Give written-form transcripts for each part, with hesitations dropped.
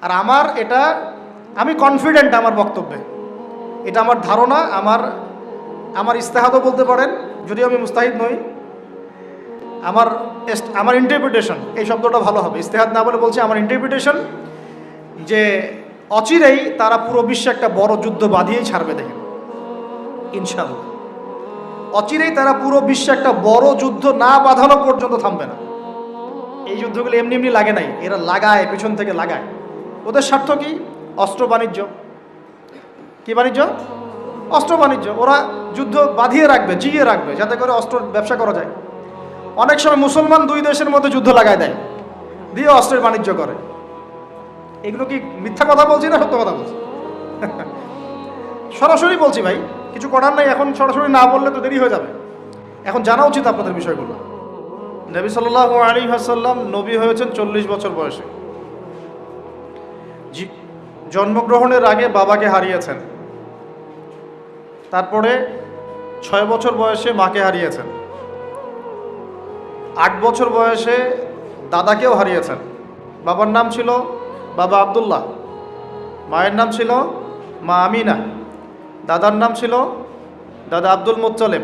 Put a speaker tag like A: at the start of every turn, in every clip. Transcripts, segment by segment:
A: আর আমার এটা, আমি কনফিডেন্ট আমার বক্তব্যে, এটা আমার ধারণা, আমার ইস্তেহাদও বলতে পারেন, যদিও আমি মুস্তাহিদ নই। আমার ইন্টারপ্রিটেশন, এই শব্দটা ভালো হবে, ইস্তেহাদ না বলে বলছি আমার ইন্টারপ্রিটেশন, যে অচিরেই তারা পুরো বিশ্বে একটা বড় যুদ্ধ বাঁধিয়েই ছাড়বে, দেখেন ইনশাআল্লাহ। অচিরেই তারা পুরো বিশ্বে একটা বড় যুদ্ধ না বাঁধানো পর্যন্ত থামবে না। এই যুদ্ধগুলো এমনি এমনি লাগে নাই, এরা লাগায়, পেছন থেকে লাগায়। ওদের স্বার্থ কি? অস্ত্র বাণিজ্য। কি বাণিজ্য? অস্ত্র বাণিজ্য। ওরা যুদ্ধ বাঁধিয়ে রাখবে, জিয়ে রাখবে, যাতে করে অস্ত্র ব্যবসা করা যায়। অনেক সময় মুসলমান দুই দেশের মধ্যে যুদ্ধ লাগায় দেয়, দিয়ে অস্ত্রের বাণিজ্য করে। এগুলো কি মিথ্যা কথা বলছি না সত্য কথা বলছি? সরাসরি বলছি ভাই, কিছু করার নাই। এখন সরাসরি না বললে তো দেরি হয়ে যাবে। এখন জানা উচিত আপনাদের বিষয়গুলো। নবী সাল্লাল্লাহু আলাইহি ওয়াসাল্লাম নবী হয়েছেন 40 বছর বয়সে। জন্মগ্রহণের আগে বাবাকে হারিয়েছেন, তারপরে 6 বছর বয়সে মাকে হারিয়েছেন, 8 বছর বয়সে দাদাকেও হারিয়েছেন। বাবার নাম ছিল বাবা আব্দুল্লাহ, মায়ের নাম ছিল মা আমিনা, দাদার নাম ছিল দাদা আব্দুল মুত্তালিব।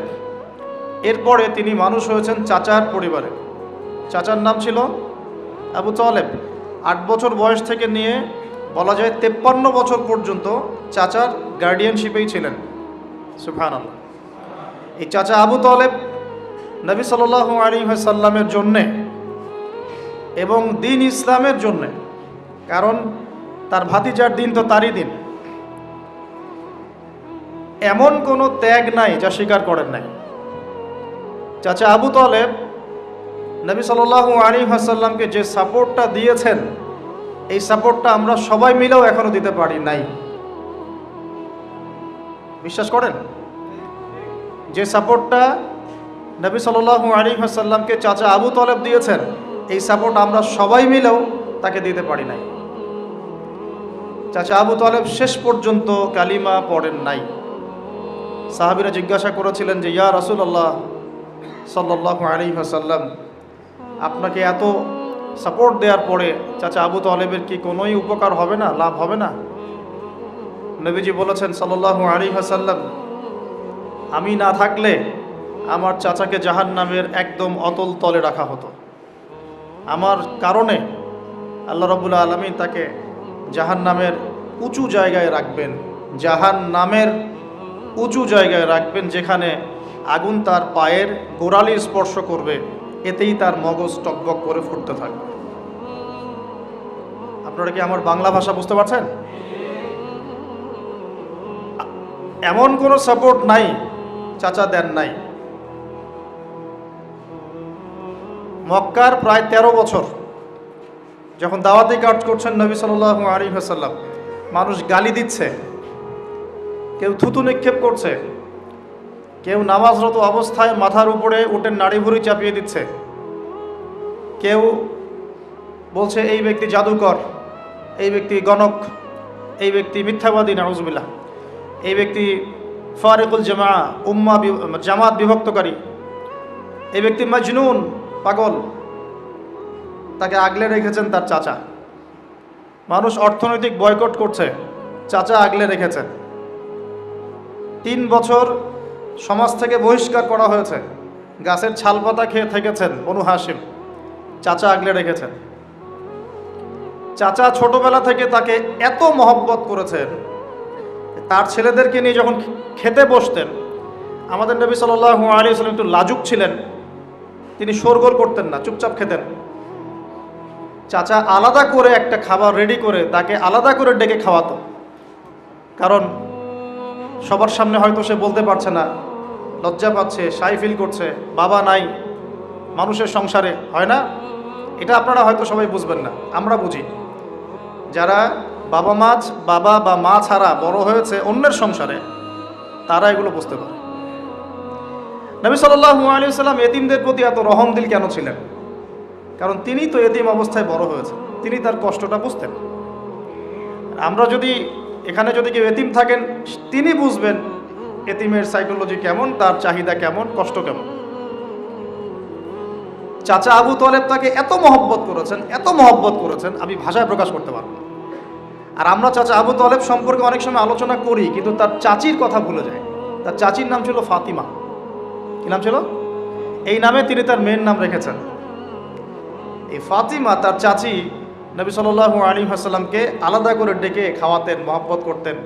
A: এরপরে তিনি মানুষ হয়েছেন চাচার পরিবারে, চাচার নাম ছিল আবু তালেব। 8 বছর বয়স থেকে নিয়ে বলা যায় 53 বছর পর্যন্ত চাচার গার্ডিয়ানশিপেই ছিলেন। সুবহানাল্লাহ। এই চাচা আবু তালেব নবী সাল্লাল্লাহু আলাইহি ওয়াসাল্লামের জন্যে এবং দিন ইসলামের জন্যে, কারণ তার ভাতিজার দিন তো তারই দিন, এমন কোনো ত্যাগ নাই যা স্বীকার করেন নাই। চাচা আবু তালেব নবী সাল্লাল্লাহু আলাইহি ওয়াসাল্লামকে যে সাপোর্টটা দিয়েছেন, এই সাপোর্টটা আমরা সবাই মিলেও এখনো দিতে পারি নাই। বিশ্বাস করেন? যে সাপোর্টটা নবী সাল্লাল্লাহু আলাইহি ওয়াসাল্লামকে চাচা আবু তালেব দিয়েছেন, এই সাপোর্ট আমরা সবাই মিলেও তাকে দিতে পারি নাই। চাচা আবু তালেব শেষ পর্যন্ত কালিমা পড়েন নাই। সাহাবীরা জিজ্ঞাসা করেছিলেন যে, ইয়া রাসূলুল্লাহ সাল্লাল্লাহু আলাইহি ওয়াসাল্লাম, আপনাকে এত সাপোর্ট দেওয়ার পরে চাচা আবু তালেবের কি কোনোই উপকার হবে না, লাভ হবে না? নবীজি বলেছেন সাল্লাল্লাহু আলাইহি ওয়াসাল্লাম, আমি না থাকলে আমার চাচাকে জাহান্নামের একদম অতল তলে রাখা হতো। আমার কারণে আল্লাহ রাব্বুল আলামিন তাকে জাহান্নামের উঁচু জায়গায় রাখবেন, জাহান্নামের উঁচু জায়গায় রাখবেন, যেখানে আগুন তার পায়ের গোড়ালি স্পর্শ করবে, এতেই তার মগজ টকবক করে ফুটতে থাকবে। আপনারা কি আমার বাংলা ভাষা বুঝতে পারছেন? এমন কোনো সাপোর্ট নাই চাচা দেন নাই। মক্কার প্রায় 13 বছর যখন দাওয়াতি কাজ করছেন নবী সাল্লাল্লাহু আলাইহি ওয়াসাল্লাম, মানুষ গালি দিচ্ছে, কেউ থুতু নিক্ষেপ করছে, কেউ নামাজরত অবস্থায় মাথার উপরে উটের নাড়ি ভুঁড়ি চাপিয়ে দিচ্ছে, কেউ বলছে এই ব্যক্তি জাদুকর, এই ব্যক্তি গণক, এই ব্যক্তি মিথ্যাবাদী, নাউজুবিল্লাহ, এই ব্যক্তি ফারিকুল জামাত বিভক্তকারী, এই ব্যক্তি মাজনুন, পাগল। তাকে আগলে রেখেছেন তার চাচা। মানুষ অর্থনৈতিক বয়কট করছে, চাচা আগলে রেখেছেন। 3 বছর সমাজ থেকে বহিষ্কার করা হয়েছে, গাছের ছালপাতা খেয়ে থেকেছেন বনু হাশিম, চাচা আগলে রেখেছেন। চাচা ছোটবেলা থেকে তাকে এত মহব্বত করেছেন, তার ছেলেদেরকে নিয়ে যখন খেতে বসতেন, আমাদের নবী সাল্লাল্লাহু আলাইহি ওয়াসাল্লাম একটু লাজুক ছিলেন, তিনি শোরগোল করতেন না, চুপচাপ খেতেন। চাচা আলাদা করে একটা খাবার রেডি করে তাকে আলাদা করে ডেকে খাওয়াতো, কারণ সবার সামনে হয়তো সে বলতে পারছে না, লজ্জা পাচ্ছে, শাই ফিল করছে, বাবা নাই মানুষের সংসারে, হয় না? এটা আপনারা হয়তো সবাই বুঝবেন না, আমরা বুঝি। যারা বাবা বা মা ছাড়া বড় হয়েছে অন্যের সংসারে, তারা এগুলো বুঝতে পারে। নবী সাল্লাল্লাহু আলাইহি ওয়াসাল্লাম এতিমদের প্রতি এত রহমদিল কেন ছিলেন? কারণ তিনি তো এতিম অবস্থায় বড় হয়েছে, তিনি তার কষ্টটা বুঝতেন। আমরা যদি এখানে যদি কেউ এতিম থাকেন, তিনি বুঝবেন এতিমের সাইকোলজি কেমন, তার চাহিদা কেমন, কষ্ট কেমন। চাচা আবু তালেব তাকে এত মহব্বত করেছেন, এত মহব্বত করেছেন, আমি ভাষায় প্রকাশ করতে পারব না। আর আমরা চাচা আবু তালেব সম্পর্কে অনেক সময় আলোচনা করি, কিন্তু তার চাচির কথা ভুলে যায়। তার চাচির নাম ছিল ফাতিমা। কি নাম ছিল? এই নামে তিনি তার মেয়ের নাম রেখেছেন। এই ফাতিমা, তার চাচি, নবী সাল্লাল্লাহু আলাইহি ওয়াসাল্লামকে আলাদা করে ডেকে খাওয়াতেন, মহব্বত করতেন।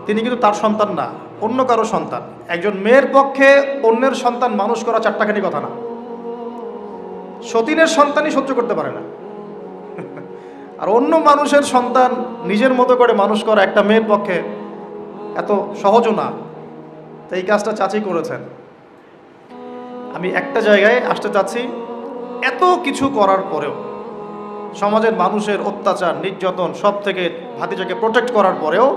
A: তিনি কিন্তু তার সন্তান না, অন্য কারো সন্তান। একজন মেয়ের পক্ষে অন্যের সন্তান মানুষ করা চারটাখানি কথা না। সতীনের সন্তানই সহ্য করতে পারে না, আর অন্য মানুষের সন্তান নিজের মতো করে মানুষ করা একটা মেয়ের পক্ষে এত সহজও না। তো এই কাজটা চাচি করেছেন। আমি একটা জায়গায় আসতে চাচ্ছি, এত কিছু করার পরেও, সমাজের মানুষের অত্যাচার, নির্যাতন সব থেকে ভাতিজাকে প্রোটেক্ট করার পরেও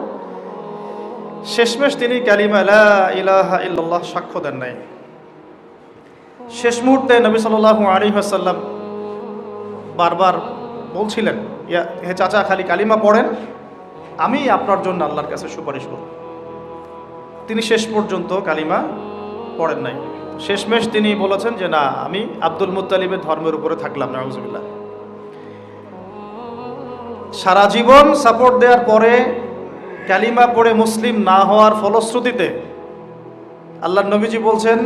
A: শেষমেশ তিনি কালিমা লা ইলাহা ইল্লাল্লাহ সাক্ষ্য দেন নাই। শেষ মুহূর্তে নবী সাল্লাল্লাহু আলাইহি ওয়াসাল্লাম বারবার বলছিলেন, হে চাচা, খালি কালিমা পড়েন, আমি আপনার জন্য আল্লাহর কাছে সুপারিশ করব। তিনি শেষ পর্যন্ত কালিমা পড়েন নাই। শেষমেশ তিনি বলেছেন যে না, আমি আব্দুল মুত্তালিবের ধর্মের উপরে থাকলাম। নাউজুবিল্লাহ। সারা জীবন সাপোর্ট দেওয়ার পরে কালিমা পড়ে মুসলিম না হওয়ার ফলশ্রুতিতে আল্লাহর নবীজি বলছেন,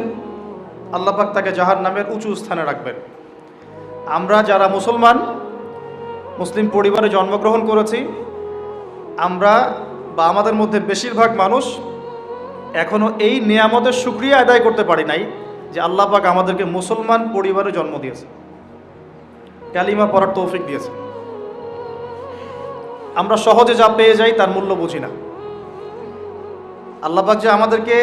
A: আল্লাহ পাক তাকে জাহান্নামের উঁচু স্থানে রাখবেন। আমরা যারা মুসলমান, মুসলিম পরিবারে জন্মগ্রহণ করেছি, আমরা বা আমাদের মধ্যে বেশিরভাগ মানুষ এখনও এই নিয়ামতের শুকরিয়া আদায় করতে পারি নাই যে আল্লাহ পাক আমাদেরকে মুসলমান পরিবারে জন্ম দিয়েছে, কালিমা পড়ার তৌফিক দিয়েছে। আমরা সহজে যা পেয়ে যাই তার মূল্য বুঝি না। আল্লাহ পাক যে আমাদেরকে,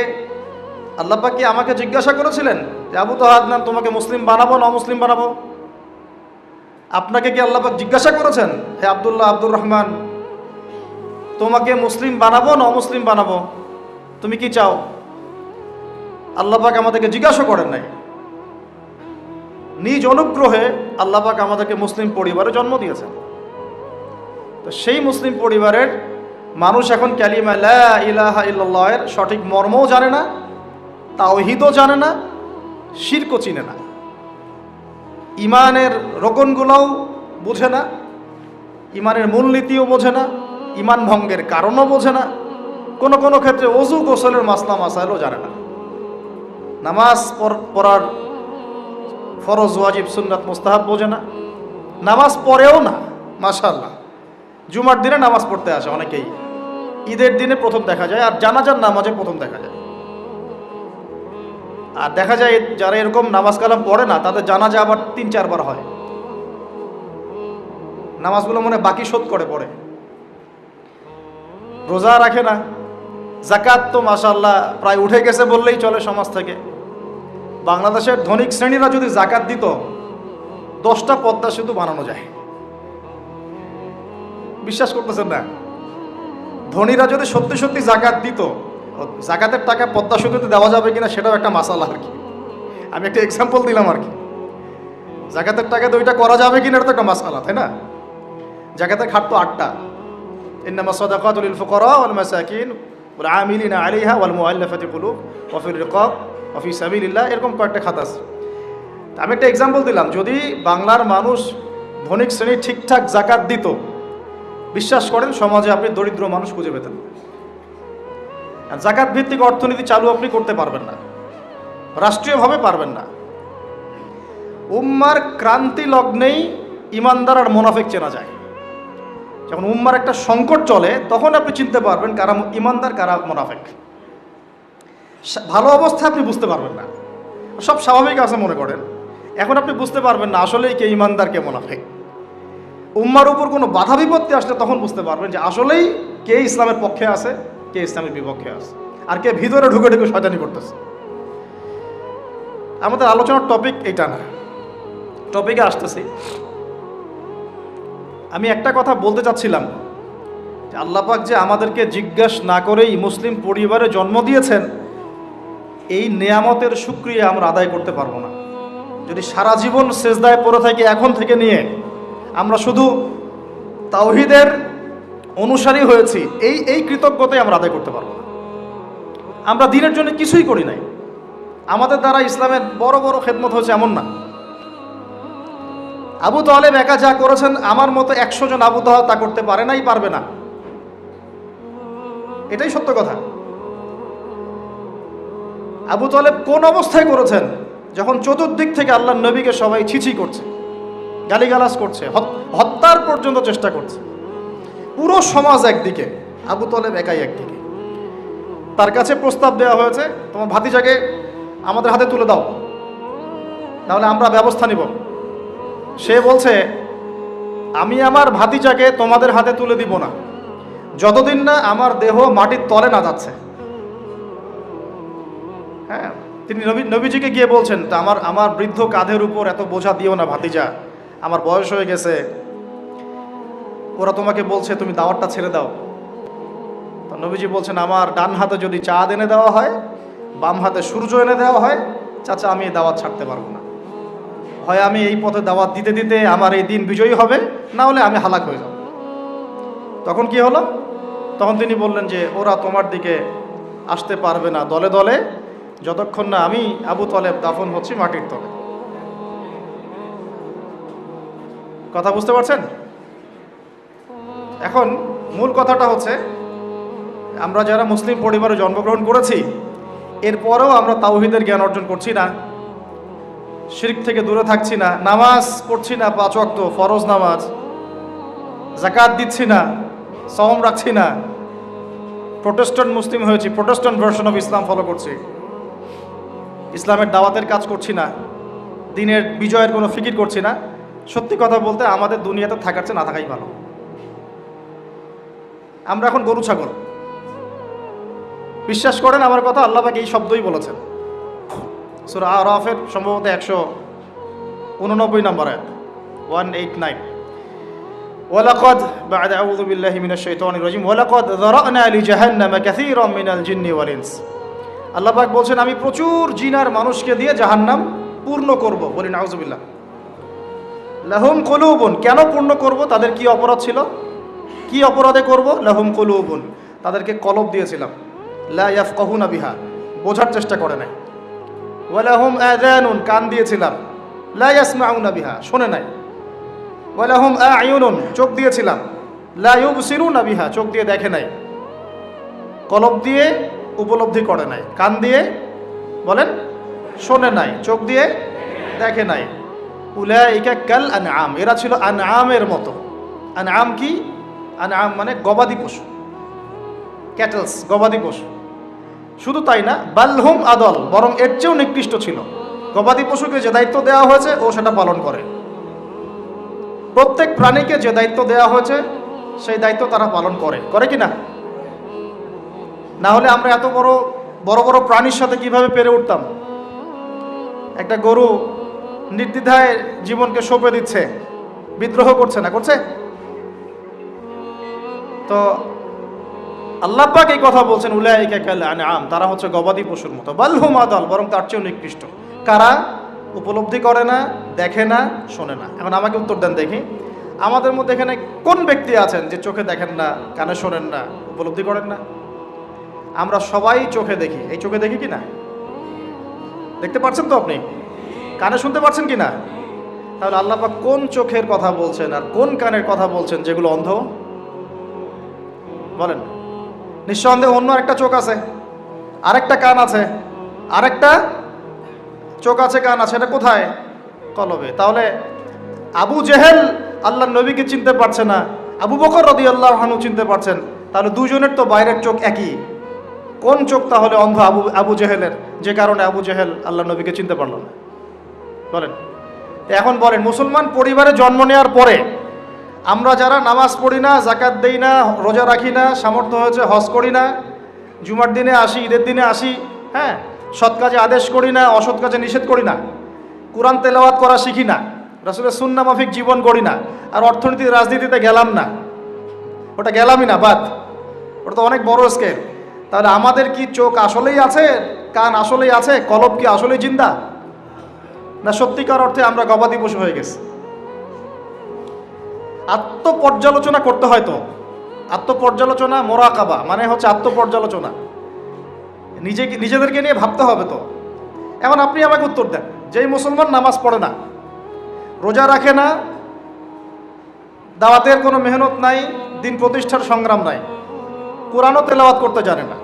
A: আল্লাহ পাক কি আমাকে জিজ্ঞাসা করেছিলেন যে আবু তাহাদনান, তোমাকে মুসলিম বানাবো না অমুসলিম বানাবো? আপনাকে কি আল্লাহ পাক জিজ্ঞাসা করেছেন, হে আব্দুল্লাহ, আব্দুর রহমান, তোমাকে মুসলিম বানাবো না অমুসলিম বানাবো? তুমি কি চাও? আল্লাহ পাক আমাদেরকে জিজ্ঞাসা করেন নাই। নিজ অনুগ্রহে আল্লাহ পাক আমাদেরকে মুসলিম পরিবারে জন্ম দিয়েছেন। তো সেই মুসলিম পরিবারের মানুষ এখন কালিমা লা ইলাহা ইল্লাল্লাহ এর সঠিক মর্মও জানে না, তাওহীদও জানে না, শিরকও চিনে না, ইমানের রোকনগুলোও বোঝে না, ইমানের মূলনীতিও বোঝে না, ইমান ভঙ্গের কারণও বোঝে না, কোনো কোনো ক্ষেত্রে ওযু গোসলের মাসলা মাসাইলও জানে না, নামাজ পড়ার ফরজ, ওয়াজিব, সুন্নাত, মুস্তাহাব বোঝে না, নামাজ পড়েও না। মাশাআল্লাহ, জুমার দিনে নামাজ পড়তে আসে অনেকেই, ঈদের দিনে প্রথম দেখা যায়, আর জানাজার নামাজে প্রথম দেখা যায়। আর দেখা যায় যারা এরকম নামাজ কালাম পড়ে না, তাদের জানাজা আবার ৩-৪ বার হয়। নামাজগুলো মনে বাকি শোধ করে পড়ে, রোজা রাখে না, যাকাত তো মাশাআল্লাহ প্রায় উঠে গেছে বললেই চলে সমাজ থেকে। বাংলাদেশের ধনিক শ্রেণীরা যদি যাকাত দিত, 10টা পদ্মা সেতু বানানো যায়। বিশ্বাস করতেছেন না? ধনীরা যদি সত্যি সত্যি যাকাত দিত, যাকাতের টাকা পদ্মা সেতুতে দেওয়া যাবে কিনা সেটাও একটা মাসালা আর কি। আমি একটা এক্সাম্পল দিলাম আর কি। যাকাতের টাকা তো ওইটা করা যাবে কিনা, এটা তো একটা মাসালা, তাই না? যাকাতের খাত তো 8টা, ইন্নামা সাদাকাতু লিল ফুকারা ওয়াল মাসাকিন ওয়াল আমিলিনা আলাইহা ওয়াল মুআল্লাফাতি কুলুব ওয়া ফির রিকাব ওয়া ফি সাবিলিল্লাহ, এরকম কয়েকটা খাত আছে। আমি একটা এক্সাম্পল দিলাম, যদি বাংলার মানুষ ধনিক শ্রেণী ঠিকঠাক যাকাত দিত, বিশ্বাস করেন সমাজে আপনি দরিদ্র মানুষ খুঁজে পেতেন। যাকাত ভিত্তিক অর্থনীতি চালু আপনি করতে পারবেন না, রাষ্ট্রীয়ভাবে পারবেন না। উম্মার ক্রান্তি লগ্নেই ইমানদার আর মুনাফিক চেনা যায়। যখন উম্মার একটা সংকট চলে, তখন আপনি চিনতে পারবেন কারা ইমানদার, কারা মুনাফিক। ভালো অবস্থা আপনি বুঝতে পারবেন না, সব স্বাভাবিক আছে মনে করেন, এখন আপনি বুঝতে পারবেন না আসলেই কে ইমানদার, কে মুনাফিক। উম্মার উপর কোনো বাধা বিপত্তি আসলে তখন বুঝতে পারবেন যে আসলেই কে ইসলামের পক্ষে আছে, কে ইসলামের বিপক্ষে আছে, আর কে ভিতরে ঢুকে ঢুকে শয়তানি করতেছে। আমাদের আলোচনার টপিক এইটা না, টপিকে আসতেছি। আমি একটা কথা বলতে চাচ্ছিলাম যে আল্লাহ পাক যে আমাদেরকে জিজ্ঞাসা না করেই মুসলিম পরিবারে জন্ম দিয়েছেন, এই নেয়ামতের শুকরিয়া আমরা আদায় করতে পারবো না। যদি সারা জীবন সেজদায় পড়ে থাকি এখন থেকে নিয়ে, আমরা শুধু তাওহীদের অনুসারী হয়েছি, এই কৃতজ্ঞতাই আমরা আদায় করতে পারবো না। আমরা দিনের জন্য কিছুই করি নাই, আমাদের দ্বারা ইসলামের বড় বড় খেদমত হয়েছে এমন না। আবু তালেব একা যা করেছেন আমার মতো 100 জন আবু তালেব তা করতে পারে নাই, পারবে না। এটাই সত্য কথা। আবু তালেব কোন অবস্থায় করেছেন? যখন চতুর্দিক থেকে আল্লাহর নবীকে সবাই ছিছি করছে, গালিগালাজ করছে, হত্যার পর্যন্ত চেষ্টা করছে। পুরো সমাজ একদিকে, আবু তালেব একাই একদিকে। তার কাছে প্রস্তাব দেওয়া হয়েছে, তোমার ভাতিজাকে আমাদের হাতে তুলে দাও, তাহলে আমরা ব্যবস্থা নিব। সে বলছে, আমি আমার ভাতিজাকে তোমাদের হাতে তুলে দিব না যতদিন না আমার দেহ মাটির তলে না যাচ্ছে। হ্যাঁ, তিনি নবীজিকে গিয়ে বলছেন, তা আমার বৃদ্ধ কাঁধের উপর এত বোঝা দিও না ভাতিজা, আমার বয়স হয়ে গেছে, ওরা তোমাকে বলছে তুমি দাওয়াতটা ছেড়ে দাও। তো নবীজি বলছেন, আমার ডান হাতে যদি চাঁদ এনে দেওয়া হয়, বাম হাতে সূর্য এনে দেওয়া হয়, চাচা আমি এই দাওয়াত ছাড়তে পারবো না। হয় আমি এই পথে দাওয়াত দিতে দিতে আমার এই দিন বিজয়ী হবে, না হলে আমি হালাক হয়ে যাব। তখন কি হলো? তখন তিনি বললেন যে ওরা তোমার দিকে আসতে পারবে না দলে দলে, যতক্ষণ না আমি আবু তালেব দাফন হচ্ছি মাটির তলে। কথা বুঝতে পারছেন? এখন মূল কথাটা হচ্ছে, আমরা যারা মুসলিম পরিবারে জন্মগ্রহণ করেছি, এরপরেও আমরা তাওহীদের জ্ঞান অর্জন করছি না, শিরক থেকে দূরে থাকছি না, নামাজ পড়ছি না 5 ওয়াক্ত ফরজ নামাজ, যাকাত দিচ্ছি না, সওম রাখছি না, প্রোটেস্ট্যান্ট মুসলিম হয়েছি, Protestant version of Islam follow করছি, ইসলামের দাওয়াতের কাজ করছি না, দিনের বিজয়ের কোনো ফিকির করছি না। সত্যি কথা বলতে আমাদের দুনিয়াতে থাকার চেয়ে না থাকাই ভালো। আমরা এখন গরু ছাগল। বিশ্বাস করেন আমার কথা, আল্লাহ পাক এই শব্দই বলেছেন সূরা আরাফের সম্ভবত 189 নম্বর আয়াত, 189। ওয়ালাকাদ বা'দা আউযু বিল্লাহি মিনাশ শাইতানির রাজিম ওয়ালাকাদ যারা'না লিজাহান্নামা কাসীরাম মিনাল জিন্নি ওয়াল ইনস। আল্লাহ পাক বলছেন, আমি প্রচুর জিন আর মানুষকে দিয়ে জাহান্নাম পূর্ণ করব। বলি নাউযুবিল্লাহ। লাহুম কুলুবুন, কেন পূর্ণ করব? তাদের কি অপরাধ ছিল? কি অপরাধে করব? লাহুম কুলুবুন, তাদেরকে কলব দিয়েছিলাম, লা ইয়াফকাহুনা বিহা, বোঝার চেষ্টা করে নাই। ওয়ালাহুম আযানুন, কান দিয়েছিলাম, লা ইয়াসমাউনা বিহা, শোনে নাই। ওয়ালাহুম আ'য়ুনুন, চোখ দিয়েছিলাম, লা ইউবসিরুনা বিহা, চোখ দিয়ে দেখে নাই। কলব দিয়ে উপলব্ধি করে নাই, কান দিয়ে বলেন শোনে নাই, চোখ দিয়ে দেখে নাই। উলাইকা কাল আনআম, এরা ছিল আনআমের মতো। আনআম কি? আনআম মানে গবাদি পশু, ক্যাটেলস, গবাদি পশু। শুধু তাই না, বালহুম আদল, বরং এর চেয়েও নিকৃষ্ট ছিল। গবাদি পশুকে যে দায়িত্ব দেওয়া হয়েছে ও সেটা পালন করে। প্রত্যেক প্রাণীকে যে দায়িত্ব দেওয়া হয়েছে সেই দায়িত্ব তারা পালন করে, করে কি না? না হলে আমরা এত বড় বড় বড় প্রাণীর সাথে কিভাবে পেরে উঠতাম? একটা গরু নির্দ্বিধায় জীবনকে সঁপে দিচ্ছে, বিদ্রোহ করছে না, করছে? তো আল্লাহ পাক এই কথা বলছেন, উলাইকা কাল আনআম, তারা হচ্ছে গবাদি পশুর মতো। বালহুম আদাল, বরং তার চেয়েও নিকৃষ্ট। কারা? উপলব্ধি করে না, দেখে না, শোনে না। এখন আমাকে উত্তর দেন দেখি, আমাদের মধ্যে এখানে কোন ব্যক্তি আছেন যে চোখে দেখেন না, কানে শোনেন না, উপলব্ধি করেন না? আমরা সবাই চোখে দেখি। এই চোখে দেখি কি না? দেখতে পাচ্ছেন তো আপনি? কানে শুনতে পাচ্ছেন কি না? তাহলে আল্লাহ পাক কোন চোখের কথা বলছেন আর কোন কানের কথা বলছেন যেগুলো অন্ধ? বলেন। নিঃসন্দেহে অন্য একটা চোখ আছে, আরেকটা কান আছে, আরেকটা চোখ আছে, কান আছে, এটা কোথায়? কলবে। তাহলে আবু জেহেল আল্লাহর নবীকে চিনতে পারছে না, আবু বকর রাদিয়াল্লাহু আনহু চিনতে পারছেন, তাহলে দুজনের তো বাইরের চোখ একই। কোন চোখ তাহলে অন্ধ আবু জেহেলের, যে কারণে আবু জেহেল আল্লাহর নবীকে চিনতে পারল না? বলেন। এখন বলেন, মুসলমান পরিবারে জন্ম নেওয়ার পরে আমরা যারা নামাজ পড়ি না, যাকাত দেই না, রোজা রাখি না, সামর্থ্য হয়েছে হজ করি না, জুমার দিনে আসি, ঈদের দিনে আসি, হ্যাঁ, সৎ কাজে আদেশ করি না, অসৎ কাজে নিষেধ করি না, কোরআন তেলাওয়াত করা শিখি না, রাসূলের সুন্নাহ মাফিক জীবন গড়ি না, আর অর্থনীতি রাজনীতিতে গেলাম না, ওটা গেলামই না, বাদ, ওটা তো অনেক বড় স্কেল। তাহলে আমাদের কি চোখ আসলেই আছে, কান আসলেই আছে, কলব কি আসলেই জিন্দা, না সত্যিকার অর্থে আমরা গবাদি পশু হয়ে গেছি? আত্মপর্যালোচনা করতে হয় তো। আত্মপর্যালোচনা, মোরাকাবা মানে হচ্ছে আত্মপর্যালোচনা, নিজেদেরকে নিয়ে ভাবতে হবে তো। এখন আপনি আমাকে উত্তর দেন, যেই মুসলমান নামাজ পড়ে না, রোজা রাখে না, দাওয়াতের কোনো মেহনত নাই, দিন প্রতিষ্ঠার সংগ্রাম নাই, কোরআনও তেলাওয়াত করতে জানে না,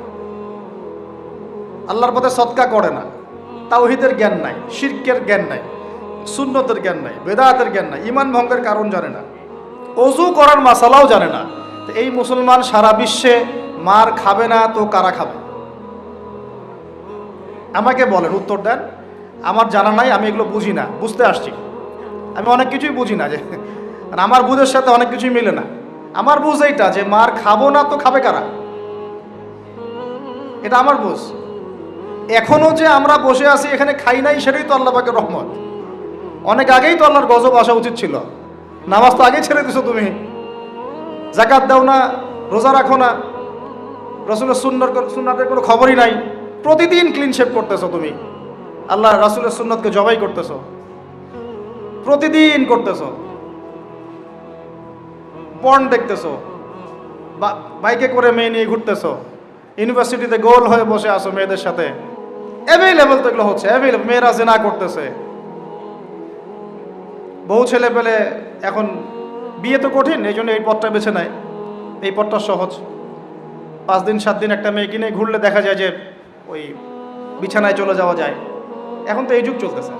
A: আল্লাহর পথে সদকা করে না, তাওহীদের জ্ঞান নাই, শিরকের জ্ঞান নাই, সুন্নতের জ্ঞান নাই, বেদাতের জ্ঞান নাই, ঈমান ভঙ্গের কারণ জানে না, ওযু করার মাসালাও জানে না। তো এই মুসলমান সারা বিশ্বে মার খাবে না তো কারা খাবে? আমাকে বলেন, উত্তর দেন। আমার জানা নাই, আমি এগুলো বুঝি না, বুঝতে আসছি। আমি অনেক কিছুই বুঝি না, যে আমার বুঝের সাথে অনেক কিছুই মিলে না। আমার বুঝ এইটা যে মার খাবো না তো খাবে কারা, এটা আমার বুঝ। এখনো যে আমরা বসে আছি এখানে খাই নাই, সেটাই তো আল্লাহ পাকের রহমত। অনেক আগেই তো আল্লাহর গজব আসা উচিত ছিল। নামাজ তো আগেই ছেড়ে দিছো তুমি, যাকাত দাও না, রোজা রাখো না, রাসূলের সুন্নাতের কোনো খবরই নাই, প্রতিদিন ক্লিন শেভ করতেছো তুমি, আল্লাহ রাসূলের সুন্নাতকে জবাই করতেছো, প্রতিদিন করতেছো, পর্ন দেখতেছো, বাইকে করে মেয়ে নিয়ে ঘুরতেছো, ইউনিভার্সিটিতে গোল হয়ে বসে আসো মেয়েদের সাথে, অ্যাভেলেবল তো এগুলো হচ্ছে, অ্যাভেলেবল। মেয়েরা জেনা করতেছে, বহু ছেলে পেলে এখন বিয়ে তো কঠিন, এই জন্য এই পথটা বেছে নেয়, এই পথটা সহজ। 5 দিন 7 দিন একটা মেয়ে কিনে ঘুরলে দেখা যায় যে ওই বিছানায় চলে যাওয়া যায়। এখন তো এই যুগ চলতেছে।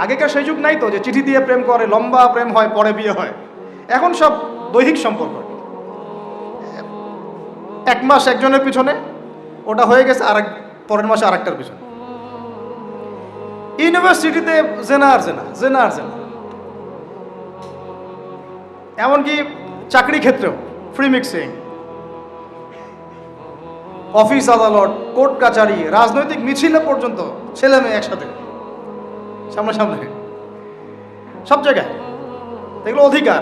A: আগেকার সেই যুগ নাই তো, যে চিঠি দিয়ে প্রেম করে, লম্বা প্রেম হয়, পরে বিয়ে হয়। এখন সব দৈহিক সম্পর্ক, 1 মাস একজনের পিছনে, ওটা হয়ে গেছে পরের মাসে আরেকটার পিছনে। ইউনিভার্সিটিতে জেনা আর জেনা, জেনা আর জেনা, এমনকি চাকরি ক্ষেত্রেও ফ্রি মিক্সিং, অফিস আদালত, কোর্ট কাচারি, রাজনৈতিক মিছিলে পর্যন্ত ছেলে মেয়ে একসাথে সামনাসামনি, সব জায়গায়। এগুলো অধিকার।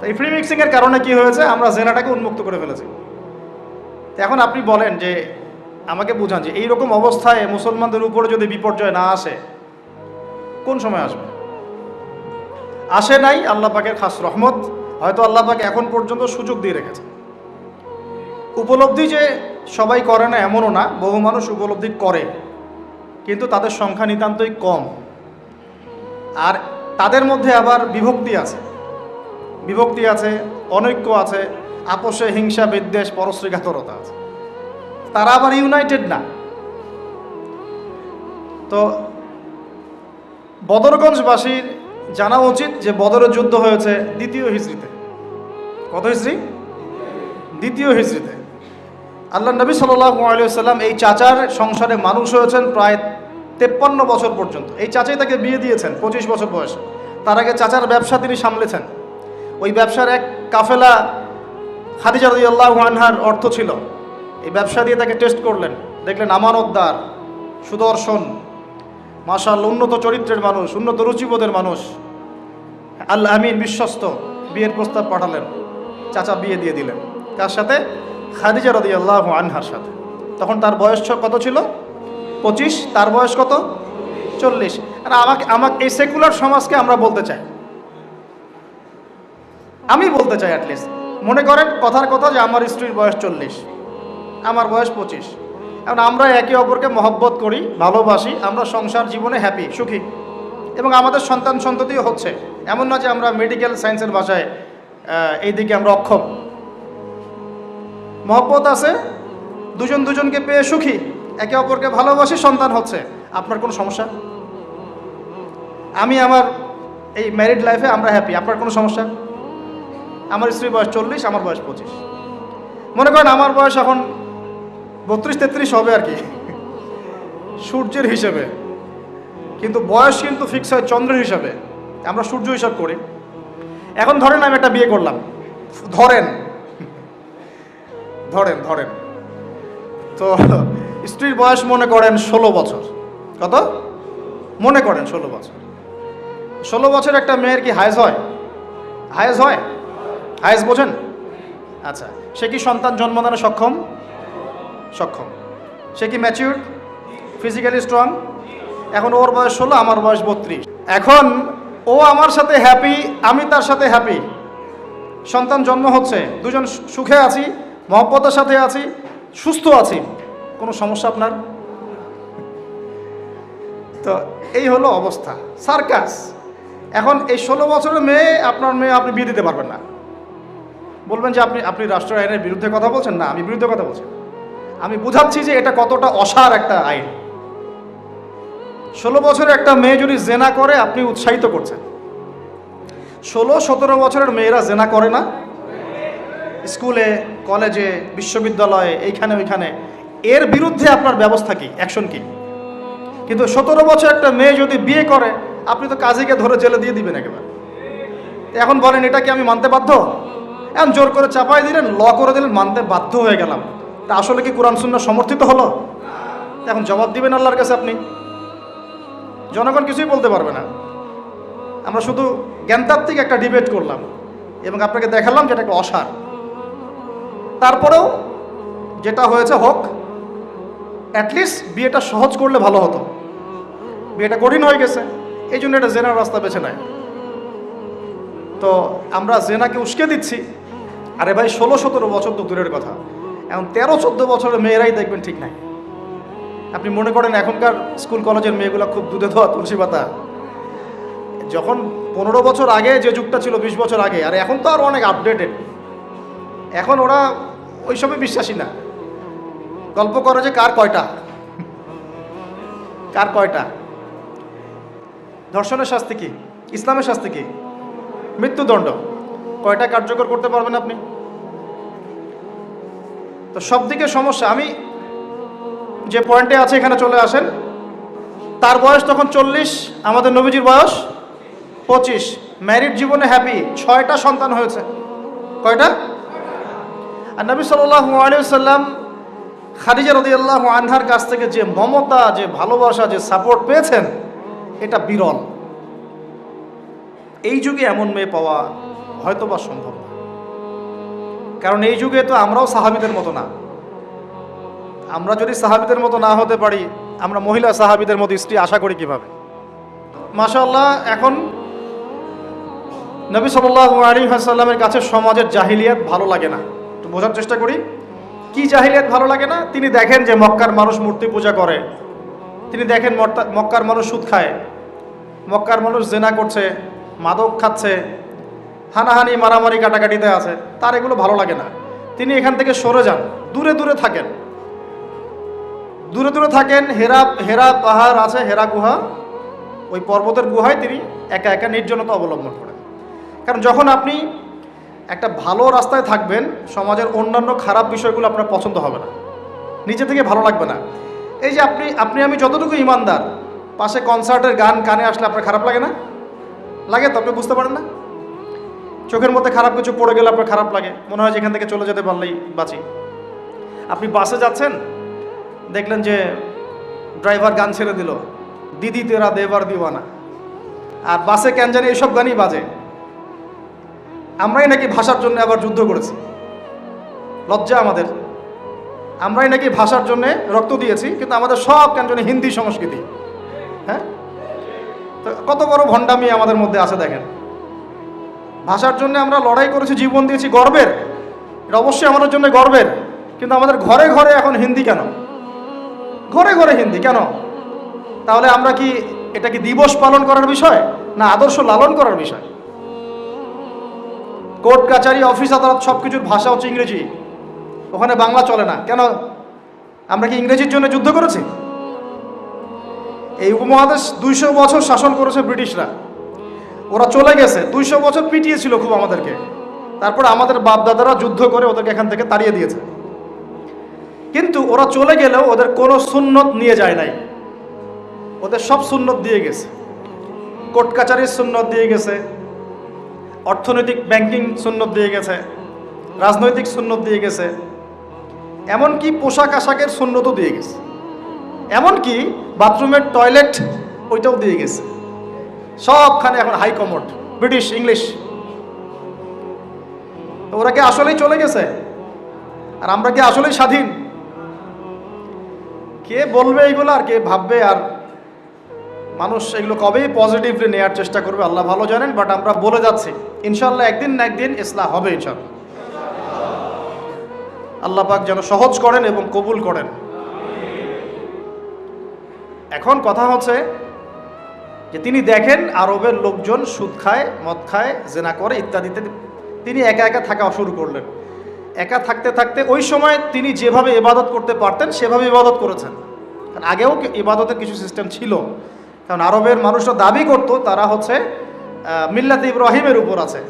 A: এই ফ্রি মিক্সিংয়ের কারণে কি হয়েছে, আমরা জেনাটাকে উন্মুক্ত করে ফেলেছি। এখন আপনি বলেন, যে আমাকে বুঝান, যে এইরকম অবস্থায় মুসলমানদের উপরে যদি বিপর্যয় না আসে, কোন সময় আসবে? আসে নাই, আল্লাহ পাকের খাস রহমত। হয়তো আল্লাহ পাক এখন পর্যন্ত সুযোগ দিয়ে রেখেছে। উপলব্ধি যে সবাই করে না এমনও না, বহু মানুষ উপলব্ধি করে, কিন্তু তাদের সংখ্যা নিতান্তই কম। আর তাদের মধ্যে আবার বিভক্তি আছে, অনৈক্য আছে, আপোষে হিংসা বিদ্বেষ পরশ্রীঘাতরতা আছে। তারা আবার ইউনাইটেড না। তো বদরগঞ্জবাসীর জানা উচিত যে বদরের যুদ্ধ হয়েছে 2য় হিজরিতে। কত হিজরি? 2য় হিজরিতে। আল্লাহ নবী সাল্লাল্লাহু আলাইহি ওয়াসাল্লাম এই চাচার সংসারে মানুষ হয়েছেন প্রায় 53 বছর পর্যন্ত। এই চাচাই তাকে বিয়ে দিয়েছেন 25 বছর বয়সে। তার আগে চাচার ব্যবসা তিনি সামলেছেন। ওই ব্যবসার এক কাফেলা খাদিজা রাদিয়াল্লাহু আনহার অর্থ ছিল। এই ব্যবসা দিয়ে তাকে টেস্ট করলেন, দেখলেন আমানতদার, সুদর্শন, মাশাআল্লাহ উন্নত চরিত্রের মানুষ, উন্নত রুচিবোধের মানুষ, আল আমিন, বিশ্বস্ত। বিয়ের প্রস্তাব পাঠালেন, চাচা বিয়ে দিয়ে দিলেন। কার সাথে? খাদিজা রাদিয়াল্লাহু আনহার সাথে। তখন তার বয়স কত ছিল? 25। তার বয়স কত? 40। আর আমাকে এই সেকুলার সমাজকে আমরা বলতে চাই, আমি বলতে চাই, অ্যাটলিস্ট মনে করেন কথার কথা যে আমার স্ত্রীর বয়স 40, আমার বয়স 25। এখন আমরা একে অপরকে মহব্বত করি, ভালোবাসি, আমরা সংসার জীবনে হ্যাপি, সুখী, এবং আমাদের সন্তান সন্ততিও হচ্ছে। এমন না যে আমরা মেডিকেল সায়েন্সের ভাষায় এই দিকে আমরা অক্ষম। মহব্বত আছে, দুজনকে পেয়ে সুখী, একে অপরকে ভালোবাসি, সন্তান হচ্ছে। আপনার কোনো সমস্যা? আমি আমার এই ম্যারিড লাইফে আমরা হ্যাপি, আপনার কোনো সমস্যা? আমার স্ত্রীর বয়স 40, আমার বয়স 25। মনে করেন আমার বয়স এখন 32-33 হবে আর কি, সূর্যের হিসেবে। কিন্তু বয়স কিন্তু ফিক্স হয় চন্দ্রের হিসাবে, আমরা সূর্য হিসাব করি। এখন ধরেন আমি একটা বিয়ে করলাম, ধরেন তো স্ত্রীর বয়স মনে করেন 16 বছর। কত? মনে করেন 16 বছর। 16 বছর একটা মেয়ের কি হায়েজ হয়? হায়েজ বোঝেন? আচ্ছা, সে কি সন্তান জন্মদানে সক্ষম? সে কি ম্যাচিউর, ফিজিক্যালি স্ট্রং? এখন ওর বয়স 16, আমার বয়স 32। এখন ও আমার সাথে হ্যাপি, আমি তার সাথে হ্যাপি, সন্তান জন্ম হচ্ছে, দুজন সুখে আছি, মহব্বতের সাথে আছি, সুস্থ আছি। কোনো সমস্যা আপনার? তো এই হলো অবস্থা, সার্কাস। এখন এই 16 বছরের মেয়ে, আপনার মেয়ে আপনি বিয়ে দিতে পারবেন না, বলবেন যে আপনি আপনি রাষ্ট্র আইনের বিরুদ্ধে কথা বলছেন। না, আমি বিরুদ্ধে কথা বলছি, আমি বুঝাচ্ছি যে এটা কতটা অসার একটা আইন। 16 বছরের একটা মেয়ে যদি জেনা করে আপনি উৎসাহিত করছেন। 16-17 বছরের মেয়েরা জেনা করে না? স্কুলে, কলেজে, বিশ্ববিদ্যালয়ে, এইখানে ওইখানে, এর বিরুদ্ধে আপনার ব্যবস্থা কি, অ্যাকশন কি? কিন্তু 17 বছর একটা মেয়ে যদি বিয়ে করে আপনি তো কাজীকে ধরে জেলে দিয়ে দিবেন একেবারে। এখন বলেন এটা কি আমি মানতে বাধ্য? এখন জোর করে চাপাই দিলেন, ল করে দিলেন, মানতে বাধ্য হয়ে গেলাম। তা আসলে কি কোরআন সুন্নাহ সমর্থিত হলো? এখন জবাব দিবেন আল্লাহর কাছে আপনি। জনগণ কিছুই বলতে পারবে না। আমরা শুধু জ্ঞানতাত্ত্বিক একটা ডিবেট করলাম এবং আপনাকে দেখালাম যেটা একটা অসার। তারপরেও যেটা হয়েছে হোক, অ্যাটলিস্ট বিয়েটা সহজ করলে ভালো হতো। বিয়েটা কঠিন হয়ে গেছে, এই জন্য এটা জেনার রাস্তা বেছে নেয়। তো আমরা জেনাকে উস্কে দিচ্ছি। আরে ভাই, 16-17 বছর তো দূরের কথা, এখন 13-14 বছরের মেয়েরাই দেখবেন ঠিক নাই। আপনি মনে করেন এখনকার স্কুল কলেজের মেয়েগুলো খুব দুধে ধোয়া তুলসী পাতা? যখন 15 বছর আগে যে যুগটা ছিল, 20 বছর আগে, আর এখন তো আর অনেক আপডেটেড। এখন ওরা ওইসবে বিশ্বাসী না। গল্প করে যে কার কয়টা, কার কয়টা। ধর্ষণের শাস্তি কি? ইসলামের শাস্তি কি? মৃত্যুদণ্ড। কয়টা কার্যকর করতে পারবেন আপনি? তো সব দিকে সমস্যা। আমি যে পয়েন্টে আছে এখানে চলে আসেন। তার বয়স তখন 40, আমাদের নবীজির বয়স 25। ম্যারিড জীবনে হ্যাপি, 6টা সন্তান হয়েছে। কয়টা? আর নবী সাল্লাল্লাহু আলাইহি ওয়াসাল্লাম খাদিজা রাদিয়াল্লাহু আনহার কাছ থেকে যে মমতা, যে ভালোবাসা, যে সাপোর্ট পেয়েছেন, এটা বিরল। এই যুগে এমন মেয়ে পাওয়া হয়তো বা সম্ভব না। কারণ এই যুগে তো আমরাও সাহাবীদের মতো না। আমরা যদি সাহাবীদের মতো না হতে পারি, আমরা মহিলা সাহাবীদের মতো স্ত্রী আশা করি কিভাবে? মাশাআল্লাহ, এখন নবী সাল্লাল্লাহু আলাইহি ওয়াসাল্লামের কাছে সমাজের জাহিলিয়াত ভালো লাগে না। একটু বোঝার চেষ্টা করি, কি জাহিলিয়াত ভালো লাগে না? তিনি দেখেন যে মক্কার মানুষ মূর্তি পূজা করে, তিনি দেখেন মক্কার মানুষ সুদ খায়, মক্কার মানুষ জেনা করছে, মাদক খাচ্ছে, হানাহানি, মারামারি, কাটাকাটিতে আছে। তার এগুলো ভালো লাগে না। তিনি এখান থেকে সরে যান, দূরে দূরে থাকেন, দূরে দূরে থাকেন। হেরা পাহাড় আছে, হেরা গুহা, ওই পর্বতের গুহায় তিনি একা একা নির্জনতা অবলম্বন করেন। কারণ যখন আপনি একটা ভালো রাস্তায় থাকবেন, সমাজের অন্যান্য খারাপ বিষয়গুলো আপনার পছন্দ হবে না, নিজে থেকে ভালো লাগবে না। এই যে আপনি আমি যতটুকু ইমানদার, পাশে কনসার্টের গান কানে আসলে আপনার খারাপ লাগে না? লাগে তো? আপনি বুঝতে পারেন না? চোখের মধ্যে খারাপ কিছু পড়ে গেলে আপনার খারাপ লাগে, মনে হয় যে এখান থেকে চলে যেতে পারলেই বাঁচি। আপনি বাসে যাচ্ছেন, দেখলেন যে ড্রাইভার গান ছেড়ে দিল, দিদি তেরা দেবার দিওয়ানা, আর বাসে কেন জানি এইসব গানই বাজে। আমরাই নাকি ভাষার জন্য আবার যুদ্ধ করেছি, লজ্জা আমাদের। আমরাই নাকি ভাষার জন্য রক্ত দিয়েছি, কিন্তু আমাদের সব কেন জানি হিন্দি সংস্কৃতি। হ্যাঁ, তো কত বড় ভণ্ডামি আমাদের মধ্যে আছে দেখেন। ভাষার জন্য আমরা লড়াই করেছি, জীবন দিয়েছি, গর্বের, এটা অবশ্যই আমাদের জন্য গর্বের। কিন্তু আমাদের ঘরে ঘরে এখন হিন্দি কেন? ঘরে ঘরে হিন্দি কেন? তাহলে আমরা কি, এটা কি দিবস পালন করার বিষয় না আদর্শ লালন করার বিষয়? কোর্ট কাচারি, অফিস আদালত সব কিছুর ভাষা হচ্ছে ইংরেজি, ওখানে বাংলা চলে না কেন? আমরা কি ইংরেজির জন্য যুদ্ধ করেছি? এই উপমহাদেশ 200 বছর শাসন করেছে ব্রিটিশরা, ওরা চলে গেছে, 200 বছর পিটিয়েছিল খুব আমাদেরকে। তারপর আমাদের বাপ দাদারা যুদ্ধ করে ওদেরকে এখান থেকে তাড়িয়ে দিয়েছে। কিন্তু ওরা চলে গেলেও ওদের কোনো সুন্নত নিয়ে যায় নাই, ওদের সব সুন্নত দিয়ে গেছে। কোর্ট কাচারির সুন্নত দিয়ে গেছে, অর্থনৈতিক ব্যাংকিং সুন্নত দিয়ে গেছে, রাজনৈতিক সুন্নত দিয়ে গেছে, এমনকি পোশাক আশাকের সুন্নতও দিয়ে গেছে, এমনকি বাথরুমের টয়লেট ওইটাও দিয়ে গেছে। সবখানে এখন হাই কমোড, ব্রিটিশ ইংলিশ। ওরা কি আসলেই চলে গেছে? আর আমরা কি আসলেই স্বাধীন? কে বলবে এইগুলো আর কে ভাববে? আর মানুষ এগুলো কবেই পজিটিভলি নেওয়ার চেষ্টা করবে আল্লাহ ভালো জানেন। বাট আমরা বলে যাচ্ছি ইনশাআল্লাহ একদিন না একদিন ইসলাহ হবে ইনশাআল্লাহ। আল্লাহ পাক যেন সহজ করেন এবং কবুল করেন। এখন কথা হচ্ছে যে তিনি দেখেন আরবের লোকজন সুদ খায়, মদ খায়, জেনা করে ইত্যাদিতে তিনি একা একা থাকা শুরু করলেন। একা থাকতে থাকতে ওই সময় তিনি যেভাবে ইবাদত করতে পারতেন সেভাবে ইবাদত করেছেন। কারণ আগেও ইবাদতের কিছু সিস্টেম ছিল, কারণ আরবের মানুষরা দাবি করত তারা হচ্ছে মিল্লাতে ইব্রাহিমের উপর আছে,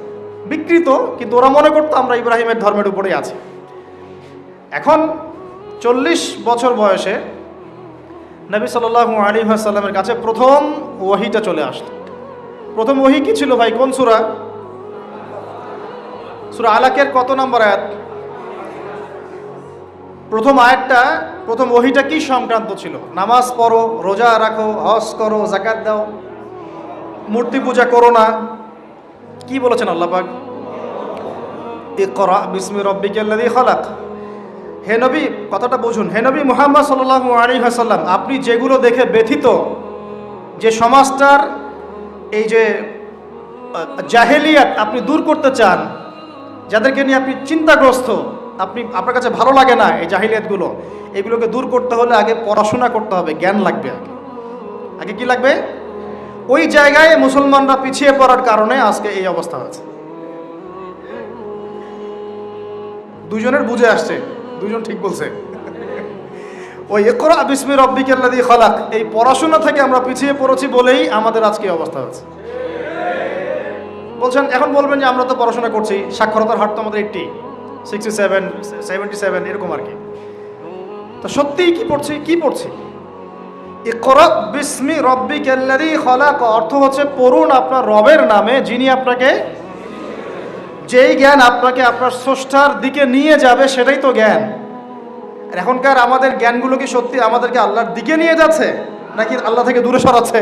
A: বিকৃত, কিন্তু ওরা মনে করতো আমরা ইব্রাহিমের ধর্মের উপরেই আছি। এখন 40 বছর বয়সে নবী সাল্লাল্লাহু আলাইহি ওয়াসাল্লামের কাছে প্রথম ওহীটা চলে আসলো। প্রথম ওহী কি ছিল ভাই? কোন সূরা? সূরা আলাকের কত নম্বর আয়াত? প্রথম আয়াতটা, প্রথম ওহীটা কি সংক্রান্ত ছিল? নামাজ পড়ো, রোজা রাখো, হজ করো, যাকাত দাও, মূর্তি পূজা করো না। কি বলেছেন আল্লাহ পাক? ইকরা বিসমি রাব্বিকাল্লাযী খালাক। হে নবী, কথাটা বুঝুন, হে নবী মুহাম্মদ সাল্লাল্লাহু আলাইহি ওয়াসাল্লাম, আপনি যেগুলো দেখে ব্যথিত, যে সমাজটার এই যে জাহেলিয়াত আপনি দূর করতে চান, যাদেরকে নিয়ে আপনি চিন্তাগ্রস্ত, আপনার কাছে ভালো লাগে না এই জাহিলিয়াতগুলো, এগুলোকে দূর করতে হলে আগে পড়াশোনা করতে হবে, জ্ঞান লাগবে। আগে কি লাগবে? ওই জায়গায় মুসলমানরা পিছিয়ে পড়ার কারণে আজকে এই অবস্থা হয়েছে। দুজনের বুঝে আসছে, দুজন ঠিক বলছে। ওই ইকরা বিসমি রাব্বিকাল্লাযী খালাক, এই পড়াশোনা থেকে আমরা পিছিয়ে পড়েছি বলেই আমাদের আজকে এই অবস্থা হচ্ছে। বলছেন, এখন বলবেন যে আমরা তো পড়াশোনা করছি, সাক্ষরতার হার তো আমাদের 80, 67, 77 এরকম আর কি। তো সত্যিই কি পড়ছি? ইকরা বিসমি রাব্বিকাল্লাযী খালাক অর্থ হচ্ছে পড়ুন আপনার রবের নামে, যিনি আপনাকে, যেই জ্ঞান আপনাকে আপনার স্রষ্টার দিকে নিয়ে যাবে সেটাই তো জ্ঞান। আর এখনকার আমাদের জ্ঞানগুলো কি সত্যি আমাদেরকে আল্লাহর দিকে নিয়ে যাচ্ছে নাকি আল্লাহ থেকে দূরে সরাচ্ছে?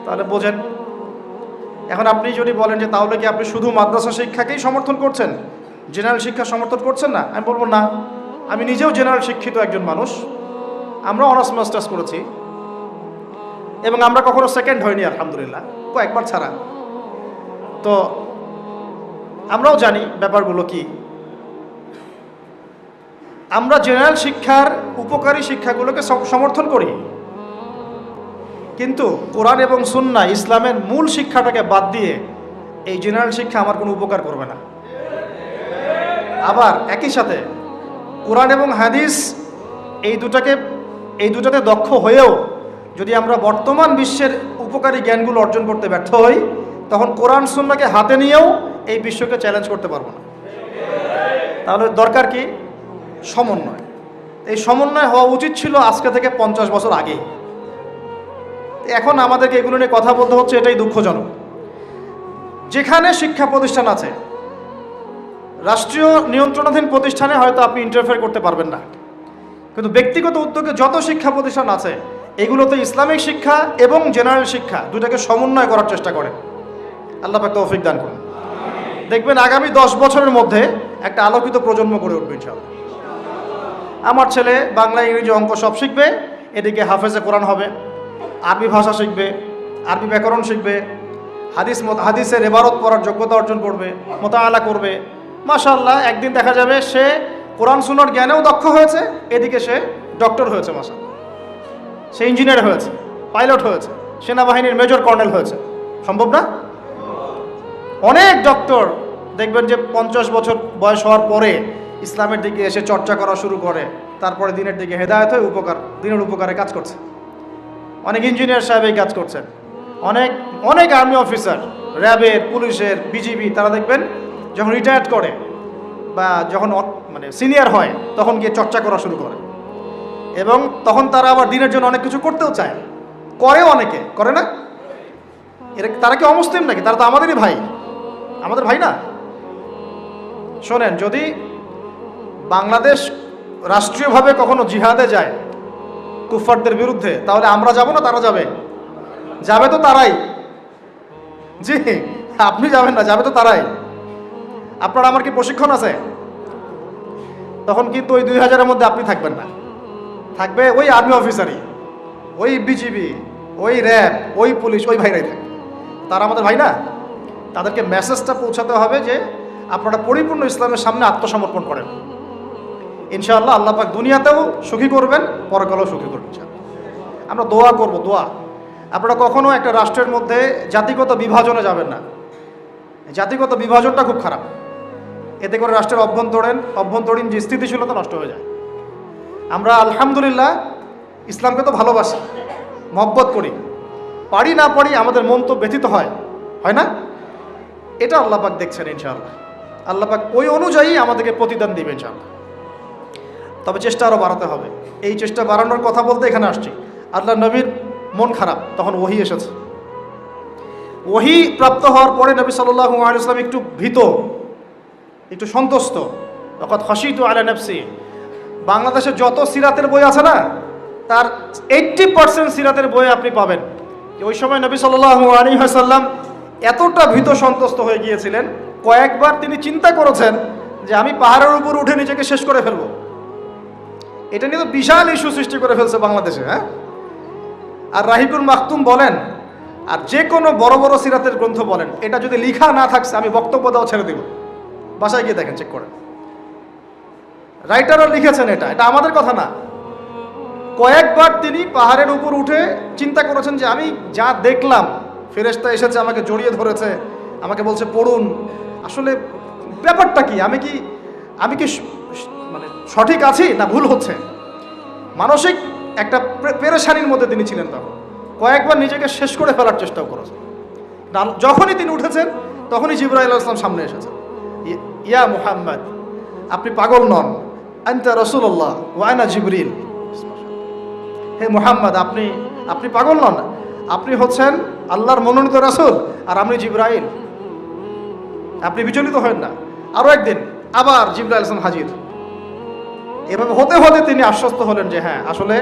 A: তাহলে বোঝেন। এখন আপনি যদি বলেন যে তাহলে কি আপনি শুধু মাদ্রাসা শিক্ষাকেই সমর্থন করছেন, জেনারেল শিক্ষা সমর্থন করছেন না, আমি বলবো না। আমি নিজেও জেনারেল শিক্ষিত একজন মানুষ, আমরা অনার্স মাস্টার্স করেছি এবং আমরা কখনো সেকেন্ড হইনি আলহামদুলিল্লাহ, কয়েকবার ছাড়া। তো আমরাও জানি ব্যাপারগুলো কি। আমরা জেনারেল শিক্ষার উপকারী শিক্ষাগুলোকে সমর্থন করি, কিন্তু কোরআন এবং সুন্নাহ ইসলামের মূল শিক্ষাটাকে বাদ দিয়ে এই জেনারেল শিক্ষা আমার কোনো উপকার করবে না। আবার একই সাথে কোরআন এবং হাদিস এই দুটাতে দক্ষ হয়েও যদি আমরা বর্তমান বিশ্বের উপকারী জ্ঞানগুলো অর্জন করতে ব্যর্থ হই, তখন কোরআন সুন্নাহকে হাতে নিয়েও এই বিশ্বকে চ্যালেঞ্জ করতে পারবো না। তাহলে দরকার কি? সমন্বয়। এই সমন্বয় হওয়া উচিত ছিল আজকে থেকে 50 বছর আগেই। এখন আমাদেরকে এগুলো নিয়ে কথা বলতে হচ্ছে, এটাই দুঃখজনক। যেখানে শিক্ষা প্রতিষ্ঠান আছে, রাষ্ট্রীয় নিয়ন্ত্রণাধীন প্রতিষ্ঠানে হয়তো আপনি ইন্টারফেয়ার করতে পারবেন না, কিন্তু ব্যক্তিগত উদ্যোগে যত শিক্ষা প্রতিষ্ঠান আছে এগুলোতে ইসলামিক শিক্ষা এবং জেনারেল শিক্ষা দুটাকে সমন্বয় করার চেষ্টা করেন। আল্লাহ পাক তৌফিক দান করুন। দেখবেন আগামী 10 বছরের মধ্যে একটা আলোকিত প্রজন্ম গড়ে উঠবে ইনশাআল্লাহ। আমার ছেলে বাংলা, ইংরেজি, অঙ্ক সব শিখবে, এদিকে হাফেজে কোরআন হবে, আরবি ভাষা শিখবে, আরবি ব্যাকরণ শিখবে, হাদিসের ইবারত পড়ার যোগ্যতা অর্জন করবে, মোতাআলা করবে। মাশাআল্লাহ, একদিন দেখা যাবে সে কোরআন সুন্নাহর জ্ঞানেও দক্ষ হয়েছে, এদিকে সে ডক্টর হয়েছে, মাশাআল্লাহ, সে ইঞ্জিনিয়ার হয়েছে, পাইলট হয়েছে, সেনাবাহিনীর মেজর কর্নেল হয়েছে। সম্ভব না? অনেক ডক্টর দেখবেন যে 50 বছর বয়স হওয়ার পরে ইসলামের দিকে এসে চর্চা করা শুরু করে, তারপরে দিনের দিকে হেদায়েত হয়ে দিনের উপকারে কাজ করছে। অনেক ইঞ্জিনিয়ার সাহেব এই কাজ করছেন, অনেক আর্মি অফিসার, র্যাবের, পুলিশের, বিজিবি, তারা দেখবেন যখন রিটায়ার্ড করে বা যখন মানে সিনিয়র হয় তখন গিয়ে চর্চা করা শুরু করে, এবং তখন তারা আবার দিনের জন্য অনেক কিছু করতেও চায়, করেও, অনেকে করে না। তারা কি অমুসলিম নাকি? তারা তো আমাদেরই ভাই, আমাদের ভাই না? শোনেন, যদি বাংলাদেশ রাষ্ট্রীয়ভাবে কখনো জিহাদে যায় কুফফারদের বিরুদ্ধে, তাহলে আমরা যাব না তারা যাবে? যাবে তো তারাই। জি, আপনি যাবেন না, যাবে তো তারাই। আপনার আমার কি প্রশিক্ষণ আছে? তখন কিন্তু ওই 2000-এর মধ্যে আপনি থাকবেন না, থাকবে ওই আর্মি অফিসারই, ওই বিজিবি, ওই র্যাব, ওই পুলিশ, ওই ভাইরাই থাকবে। তারা আমাদের ভাই না? তাদেরকে মেসেজটা পৌঁছাতে হবে যে আপনারা পরিপূর্ণ ইসলামের সামনে আত্মসমর্পণ করেন। ইনশাআল্লাহ আল্লাহ পাক দুনিয়াতেও সুখী করবেন, পরকালেও সুখী করবেন। আমরা দোয়া করব, দোয়া। আপনারা কখনো একটা রাষ্ট্রের মধ্যে জাতিগত বিভাজনে যাবেন না। জাতিগত বিভাজনটা খুব খারাপ, এতে করে রাষ্ট্রের অভ্যন্তরীণ যে স্থিতিশীলতা নষ্ট হয়ে যায়। আমরা আলহামদুলিল্লাহ ইসলামকে তো ভালোবাসি, মহব্বত করি, পারি না পারি আমাদের মন তো ব্যথিত হয় না? এটা আল্লাহ পাক দেখছেন ইনশাআল্লাহ। আল্লাহ পাক ওই অনুযায়ী আমাদেরকে প্রতিদান দিবে ইনশাআল্লাহ। তবে চেষ্টা আরও বাড়াতে হবে। এই চেষ্টা বাড়ানোর কথা বলতে এখানে আসছি। আল্লাহ নবীর মন খারাপ, তখন ওহী এসেছে। ওহী প্রাপ্ত হওয়ার পরে নবী সাল্লাল্লাহু আলাইহি ওয়াসাল্লাম একটু ভীত, একটু সন্তুষ্ট। তখন খাশিতু আলা নাফসি। বাংলাদেশে যত সিরাতের বই আছে না, তার 80% সিরাতের বই আপনি পাবেন। ওই সময় নবী সাল্লাল্লাহু আলাইহি ওয়াসাল্লাম এতটা ভীত সন্তুষ্ট হয়ে গিয়েছিলেন, কয়েকবার তিনি চিন্তা করেছেন যে আমি পাহাড়ের উপর উঠে নিজেকে শেষ করে ফেলবো। এটা নিয়ে তো বিশাল ইস্যু সৃষ্টি করে ফেলছে বাংলাদেশে। আর রাহিকুল মাকতুম বলেন, আর যে কোনো বড় বড় সিরাতের গ্রন্থ বলেন, এটা যদি লিখা না থাকছে আমি বক্তব্য দেওয়া ছেড়ে দেব। বাসায় গিয়ে দেখেন, চেক করেন, রাইটাররা লিখেছেন। এটা আমাদের কথা না। কয়েকবার তিনি পাহাড়ের উপর উঠে চিন্তা করেছেন যে আমি যা দেখলাম, ফেরেশতা এসেছে আমাকে জড়িয়ে ধরেছে, আমাকে বলছে পড়ুন, আসলে ব্যাপারটা কি, আমি কি মানে সঠিক আছি না ভুল হচ্ছে। মানসিক একটা পেরেশানির মধ্যে তিনি ছিলেন। তখন কয়েকবার নিজেকে শেষ করে ফেলার চেষ্টাও করেছেন। যখনই তিনি উঠেছেন তখনই জিবরাইল আলাইহিস সালাম সামনে এসেছেন। ইয়া মুহাম্মদ, আপনি পাগল নন, আনতা রাসূলুল্লাহ ওয়া আনা জিবরিল। হে মুহাম্মদ, আপনি পাগল নন, আপনি হচ্ছেন আল্লাহর মনোনীত রাসূল আর আমি জিবরাইল। আপনি বিচলিত হবেন না। আরও একদিন আবার জিবরাইল আলাইহিস সালাম হাজির। এভাবে হতে হতে তিনি আশ্বস্ত হলেন যে হ্যাঁ, আসলে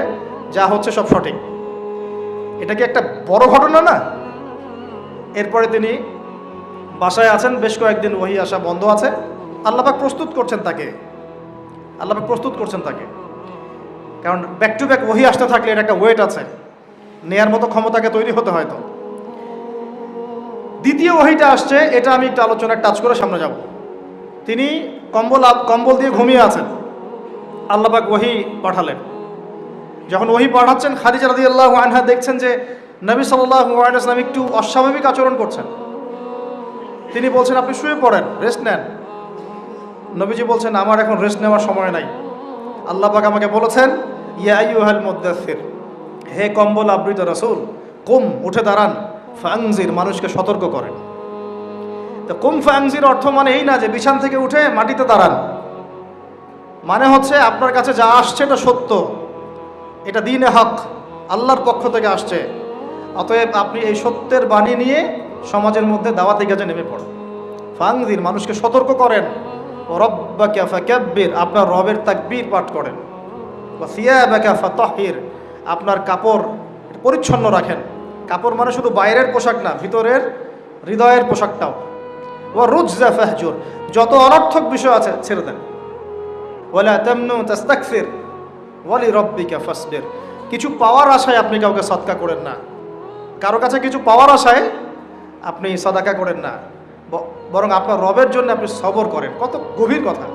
A: যা হচ্ছে সব সঠিক। এটা কি একটা বড় ঘটনা না? এরপরে তিনি বাসায় আছেন, বেশ কয়েকদিন ওহী আসা বন্ধ আছে। আল্লাহ পাক প্রস্তুত করছেন তাকে। কারণ ব্যাক টু ব্যাক ওহী আসতে থাকলে এর একটা ওয়েট আছে, নেয়ার মতো ক্ষমতাকে তৈরি হতে হয়তো। দ্বিতীয় ওহীটা আসছে, এটা আমি একটু আলোচনায় টাচ করে সামনে যাব। তিনি কম্বল দিয়ে ঘুমিয়ে আছেন, আল্লাহ পাক ওহী পাঠালেন। যখন ওহী পাঠাচ্ছেন, খাদিজা রাদিয়াল্লাহু আনহা দেখছেন যে নবী সাল্লাল্লাহু আলাইহি ওয়াসাল্লাম একটু অস্বাভাবিক আচরণ করছেন। তিনি বলছেন আপনি শুয়ে পড়েন, রেস্ট নেন। নবীজি বলছেন আমার এখন রেস্ট নেওয়ার সময় নাই। আল্লাহ পাক আমাকে বলেছেন ইয়া আইয়ুহাল মুদ্দাসসির, হে কম্বল আবৃত রাসূল, কুম, উঠে দাঁড়ান, ফাংজির, মানুষকে সতর্ক করেন। তো কুম ফাংজির অর্থ মানে এই না যে বিছান থেকে উঠে মাটিতে দাঁড়ান। মানে হচ্ছে আপনার কাছে যা আসছে এটা সত্য, এটা দ্বীনে হক, আল্লাহর পক্ষ থেকে আসছে। অতএব আপনি এই সত্যের বাণী নিয়ে সমাজের মধ্যে দাওয়াতি কাজে নেমে পড়েন। ফাংজির, মানুষকে সতর্ক করেন। ও রব্বাকা ফাকাব্বির, আপনার রবের তাকবীর পাঠ করেন। ওয়া সিয়াবাকা ফাতাহহির, আপনার কাপড় পরিচ্ছন্ন রাখেন। কাপড় মানে শুধু বাইরের পোশাক না, ভিতরের হৃদয়ের পোশাকটাও। ওয়া রুজজা ফাহজুর, যত অনর্থক বিষয় আছে ছেড়ে দেন। ওয়ালা তামনু তাস্তাকসির ওয়ালি রব্বিকা ফাসবির, কিছু পাওয়ার আশায় আপনি কাউকে সদকা করেন না। কারো কাছে কিছু পাওয়ার আশায় আপনি সাদাকা করেন না, বরং আপনার রবের জন্য আপনি সবর করেন। কত গভীর কথা।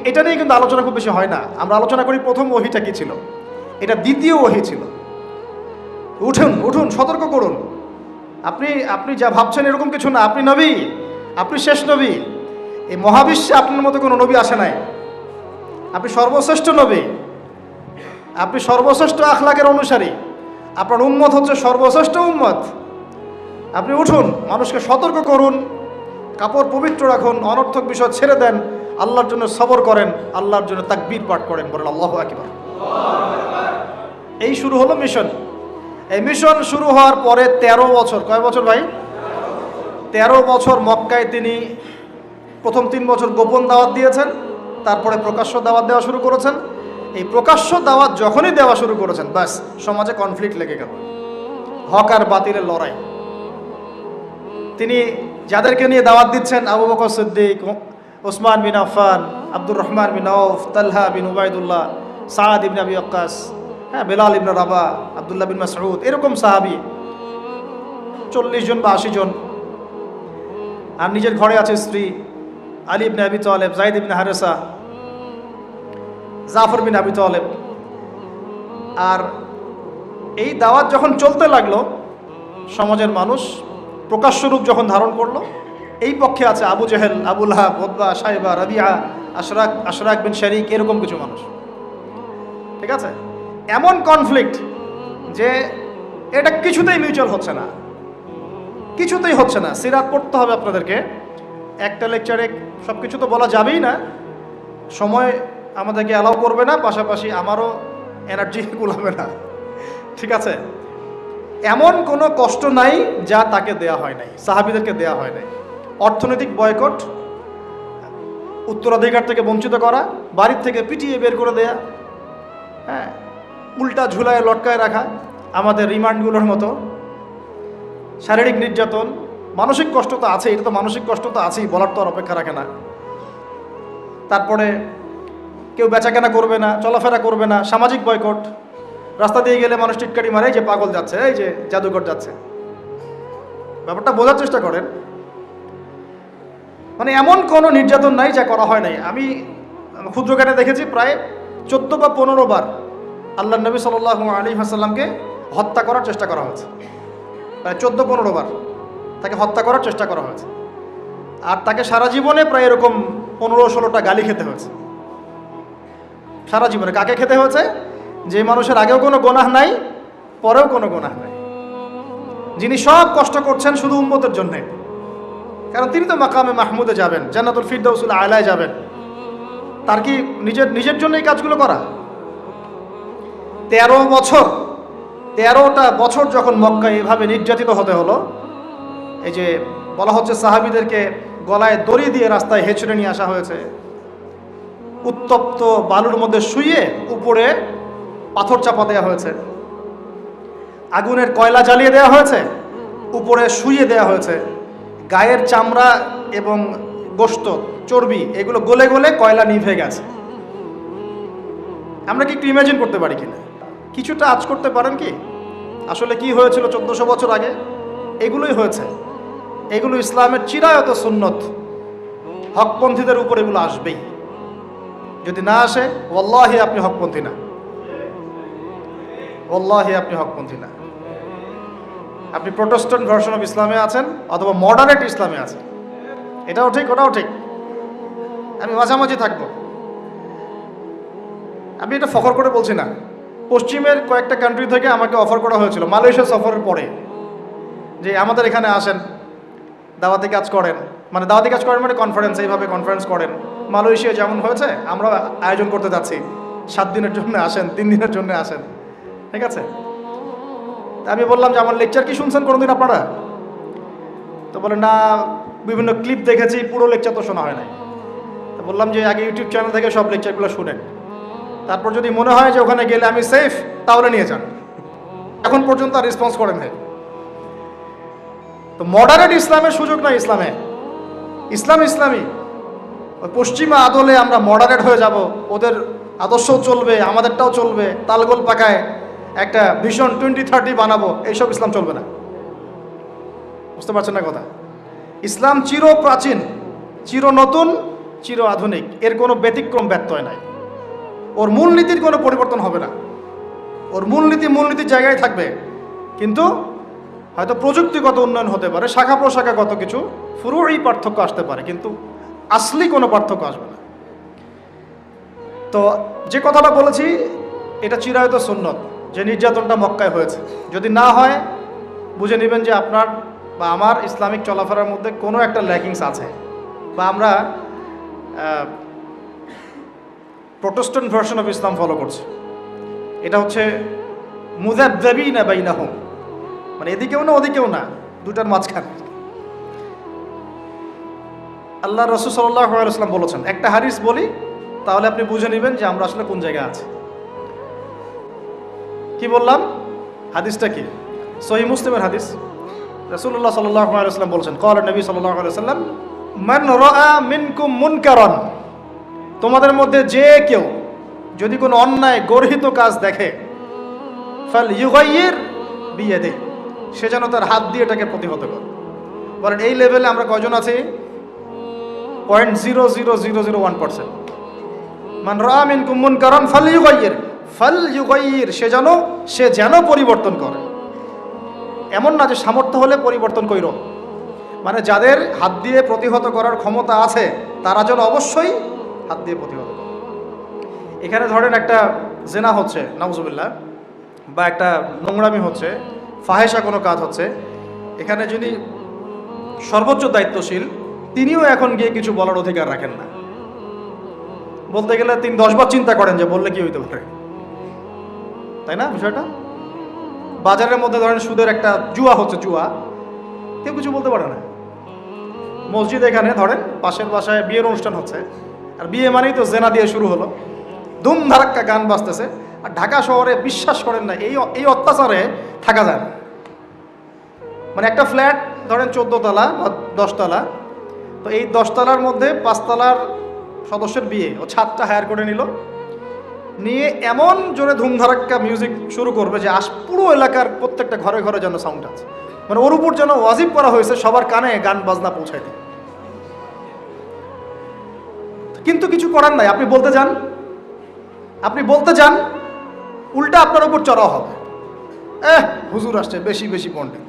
A: এটা নিয়ে কিন্তু আলোচনা খুব বেশি হয় না। আমরা আলোচনা করি প্রথম ওহীটা কি ছিল, এটা দ্বিতীয় ওহী ছিল। উঠুন, সতর্ক করুন। আপনি যা ভাবছেন এরকম কিছু না। আপনি নবী, আপনি শেষ নবী। এই মহাবিশ্বে আপনার মতো কোনো নবী আসে নাই। আপনি সর্বশ্রেষ্ঠ নবী, আপনি সর্বশ্রেষ্ঠ আখলাকের অনুসারী, আপনার উম্মত হচ্ছে সর্বশ্রেষ্ঠ উম্মত। আপনি উঠুন, মানুষকে সতর্ক করুন, কাপড় পবিত্র রাখুন, অনর্থক বিষয় ছেড়ে দেন, আল্লাহর জন্য সবর করেন, আল্লাহর জন্য তাকবীর পাঠ করেন, বলেন আল্লাহু আকবার। এই শুরু হলো মিশন। এই মিশন শুরু হওয়ার পরে 13 বছর, কয় বছর ভাই? 13 বছর মক্কায় তিনি প্রথম 3 বছর গোপন দাওয়াত দিয়েছেন, তারপরে প্রকাশ্য দাওয়াত দেওয়া শুরু করেছেন। এই প্রকাশ্য দাওয়াত যখনই দেওয়া শুরু করেছেন, ব্যাস সমাজে কনফ্লিক্ট লেগে গেল, হক আর বাতিলের লড়াই। তিনি যাদেরকে নিয়ে দাওয়াত দিচ্ছেন, আবু বকর সিদ্দিক, ওসমান বিন আফফান, আব্দুর রহমান বিন আউফ, তালহা বিন উবাইদুল্লাহ, সাদ ইবনে আবি ওয়াক্কাস, বেলাল ইবনে রাবা, আব্দুল্লাহ বিন মাসউদ, এরকম সাহাবী 40 জন বা 80 জন। আর নিজের ঘরে আছে স্ত্রী আলী ইবনে আবি তালেব, যায়েদ ইবনে হারেসা, জাফর বিন আবি তালেব। আর এই দাওয়াত যখন চলতে লাগলো, সমাজের মানুষ প্রকাশ্য রূপ যখন ধারণ করলো, এই পক্ষে আছে আবু জেহেল, আবু লাহাব, উতবা, সাইবা, রাবিয়া, আশরাক বিন শারিক, এরকম কিছু মানুষ। ঠিক আছে, এমন কনফ্লিক্ট যে এটা কিছুতেই মিউচুয়াল হচ্ছে না, কিছুতেই হচ্ছে না। সিরাত পড়তে হবে আপনাদেরকে, একটা লেকচারে সব কিছু তো বলা যাবেই না, সময় আমাদেরকে অ্যালাউ করবে না, পাশাপাশি আমারও এনার্জি কুলাবে না। ঠিক আছে, এমন কোনো কষ্ট নাই যা তাকে দেয়া হয় নাই, সাহাবীদেরকে দেয়া হয় নাই। অর্থনৈতিক বয়কট, উত্তরাধিকার থেকে বঞ্চিত করা, বাড়ির থেকে পিটিয়ে বের করে দেয়া, হ্যাঁ, উল্টা ঝুলায় লটকায় রাখা, আমাদের রিমান্ডগুলোর মতো, শারীরিক নির্যাতন, মানসিক কষ্ট তো আছেই, এটা তো মানসিক কষ্ট তো আছেই, বলার তো আর অপেক্ষা রাখে না। তারপরে কেউ বেচাকেনা করবে না, চলাফেরা করবে না, সামাজিক বয়কট, রাস্তা দিয়ে গেলে মানুষ টিটকারি মারে, এই যে পাগল যাচ্ছে, এই যে জাদুঘর যাচ্ছে। ব্যাপারটা বোঝার চেষ্টা করেন, মানে এমন কোনো নির্যাতন নাই যা করা হয় নাই। আমি ক্ষুদ্রজ্ঞানে দেখেছি প্রায় 14 বা 15 বার আল্লাহ নবী সাল্লাল্লাহু আলাইহি ওয়াসাল্লামকে হত্যা করার চেষ্টা করা হয়েছে, প্রায় 14-15 বার তাকে হত্যা করার চেষ্টা করা হয়েছে। আর তাকে সারা জীবনে প্রায় এরকম 15-16টা গালি খেতে হয়েছে সারা জীবনে। কাকে খেতে হয়েছে? যে মানুষের আগেও কোনো গুনাহ নাই, পরেও কোনো গুনাহ নাই, যিনি সব কষ্ট করছেন শুধু উম্মতের জন্যে, কারণ তিনি তো মাকামে মাহমুদে যাবেন, জান্নাতুল ফিরদাউসুল আলায় যাবেন। তার কি নিজের জন্য এই কাজগুলো করা? 13টা বছর যখন মক্কায় এভাবে নির্যাতিত হতে হলো, এই যে বলা হচ্ছে সাহাবীদেরকে গলায় দড়ি দিয়ে রাস্তায় হেঁচড়ে নিয়ে আসা হয়েছে, উত্তপ্ত বালুর মধ্যে শুইয়ে উপরে পাথর চাপা দেওয়া হয়েছে, আগুনের কয়লা জ্বালিয়ে দেওয়া হয়েছে, উপরে শুইয়ে দেওয়া হয়েছে, গায়ের চামড়া এবং গোশত, চর্বি এগুলো গলে গলে কয়লা নিভে গেছে। আমরা কি একটু ইমাজিন করতে পারি কিনা? কিছুটা আজ করতে পারেন কি আসলে কি হয়েছিল 1400 বছর আগে? এগুলোই হয়েছে, এগুলো ইসলামের চিরায়ত সুন্নত। হকপন্থীদের উপর এগুলো আসবেই, যদি না আসে ওয়াল্লাহি আপনি হকপন্থী না, ওয়াল্লাহি আপনি হকপন্থী না। আপনি প্রোটেস্ট্যান্ট ভার্সন অফ ইসলামে আছেন অথবা মডারেট ইসলামে আছেন, এটাও ঠিক ওটাও ঠিক, আমি মাঝামাঝি থাকবো। আমি এটা ফখর করে বলছি না, পশ্চিমের কয়েকটা কান্ট্রি থেকে আমাকে অফার করা হয়েছিল মালয়েশিয়া সফরের পরে, যে আমাদের এখানে আসেন, দাওয়াতি কাজ করেন, মানে দাওয়াতি কাজ করেন মানে কনফারেন্স, এইভাবে কনফারেন্স করেন। মালয়েশিয়া যেমন হয়েছে আমরা আয়োজন করতে যাচ্ছি, 7 দিনের জন্য আসেন, 3 দিনের জন্য আসেন, ঠিক আছে? আমি বললাম যে আমার লেকচার কি শুনছেন কোনোদিন আপনারা? তো বলে না, বিভিন্ন ক্লিপ দেখেছি, পুরো লেকচার তো শোনা হয় নাই। তো বললাম যে আগে ইউটিউব চ্যানেল থেকে সব লেকচারগুলো শুনেন, তারপর যদি মনে হয় যে ওখানে গেলে আমি সেফ, তাহলে নিয়ে যান। এখন পর্যন্ত আর রেসপন্স করেন নাই। তো মডারেট ইসলামের সুযোগ নাই ইসলামে, ইসলামী ওই পশ্চিমা আদলে আমরা মডারেট হয়ে যাব, ওদের আদর্শও চলবে আমাদেরটাও চলবে, তালগোল পাকায় একটা ভিশন 2030 বানাবো, এইসব ইসলাম চলবে না। বুঝতে পারছেন না কথা? ইসলাম চির প্রাচীন, চির নতুন, চির আধুনিক, এর কোনো ব্যতিক্রম ব্যত্যয় নাই। ওর মূলনীতির কোনো পরিবর্তন হবে না, ওর মূলনীতির জায়গায় থাকবে, কিন্তু হয়তো প্রযুক্তিগত উন্নয়ন হতে পারে, শাখা প্রশাখাগত কিছু ফুরুই পার্থক্য আসতে পারে, কিন্তু আসলি কোনো পার্থক্য আসবে না। তো যে কথাটা বলেছি এটা চিরায়ত সুন্নত, যে নির্যাতনটা মক্কায় হয়েছে, যদি না হয় বুঝে নেবেন যে আপনার বা আমার ইসলামিক চলাফেরার মধ্যে কোনো একটা ল্যাকিংস আছে, বা আমরা Protestant version of Islam follow করছি। এটা হচ্ছে মুযাবযাবিনা বাইনাহুম, মানে এদিকেও না ওদিকেও না, দুটার মাঝখানে। আল্লাহ রাসূল সাল্লাল্লাহু আলাইহি ওয়াসাল্লাম বলেছেন, একটা হাদিস বলি তাহলে আপনি বুঝে নেবেন যে আমরা আসলে কোন জায়গায় আছি। কি বললাম? হাদিসটা কি? সহিহ মুসলিমের হাদিস। রাসূলুল্লাহ সাল্লাল্লাহু আলাইহি ওয়াসাল্লাম বলেছেন, ক্বালা নবী সাল্লাল্লাহু আলাইহি ওয়াসাল্লাম, মান রাআ মিনকুম মুনকারান, তোমাদের মধ্যে যে কেউ যদি কোনো অন্যায় গর্হিত কাজ দেখে, ফালইউগাইয়ির বিয়াদিহি, সে যেন তার হাত দিয়ে এটাকে প্রতিহত করে। বলেন এই লেভেলে আমরা কয়জন আছি? 0.00001%। মান রাআ মিনকুম মুনকারান ফালইউগাইয়ির, সে যেন পরিবর্তন করে। এমন না যে সামর্থ্য হলে পরিবর্তন কইরো, মানে যাদের হাত দিয়ে প্রতিহত করার ক্ষমতা আছে তারা যেন অবশ্যই হাত দিয়ে প্রতিহত করে। এখানে ধরেন একটা জেনা হচ্ছে নাউজুবিল্লাহ, বা একটা নোংরামি হচ্ছে, ফাহেসা কোনো কাজ হচ্ছে, এখানে যিনি সর্বোচ্চ দায়িত্বশীল তিনিও এখন গিয়ে কিছু বলার অধিকার রাখেন না। বলতে গেলে তিনি 10 বার চিন্তা করেন যে বললে কি হইতে পারে, তাই না? বিষয়টা বাজারের মধ্যে ধরেন সুদের একটা জুয়া হচ্ছে, জুয়া, কেউ কিছু বলতে পারে না। মসজিদ এখানে ধরেন পাশের বাসায় বিয়ের অনুষ্ঠান হচ্ছে, আর বিয়ে মানেই তো জেনা দিয়ে শুরু হলো, ধুমধারাক্কা গান বাজতেছে, আর ঢাকা শহরে বিশ্বাস করেন না এই অত্যাচারে থাকা যায় না। মানে একটা ফ্ল্যাট ধরেন 14 তলা বা 10 তলা, তো এই 10 তলার মধ্যে 5 তলার সদস্যের বিয়ে, ও ছাদটা হায়ার করে নিয়ে এমন জোরে ধুমধারাক্কা মিউজিক শুরু করবে যে পুরো এলাকার প্রত্যেকটা ঘরে ঘরে যেন সাউন্ড আছে, মানে ওর উপর যেন ওয়াজিব করা হয়েছে সবার কানে গান বাজনা পৌঁছায় দিই। কিন্তু কিছু করার নাই, আপনি বলতে যান উল্টা আপনার উপর চড়া হবে, হুজুর আসছে বেশি বেশি পণ্ডিত,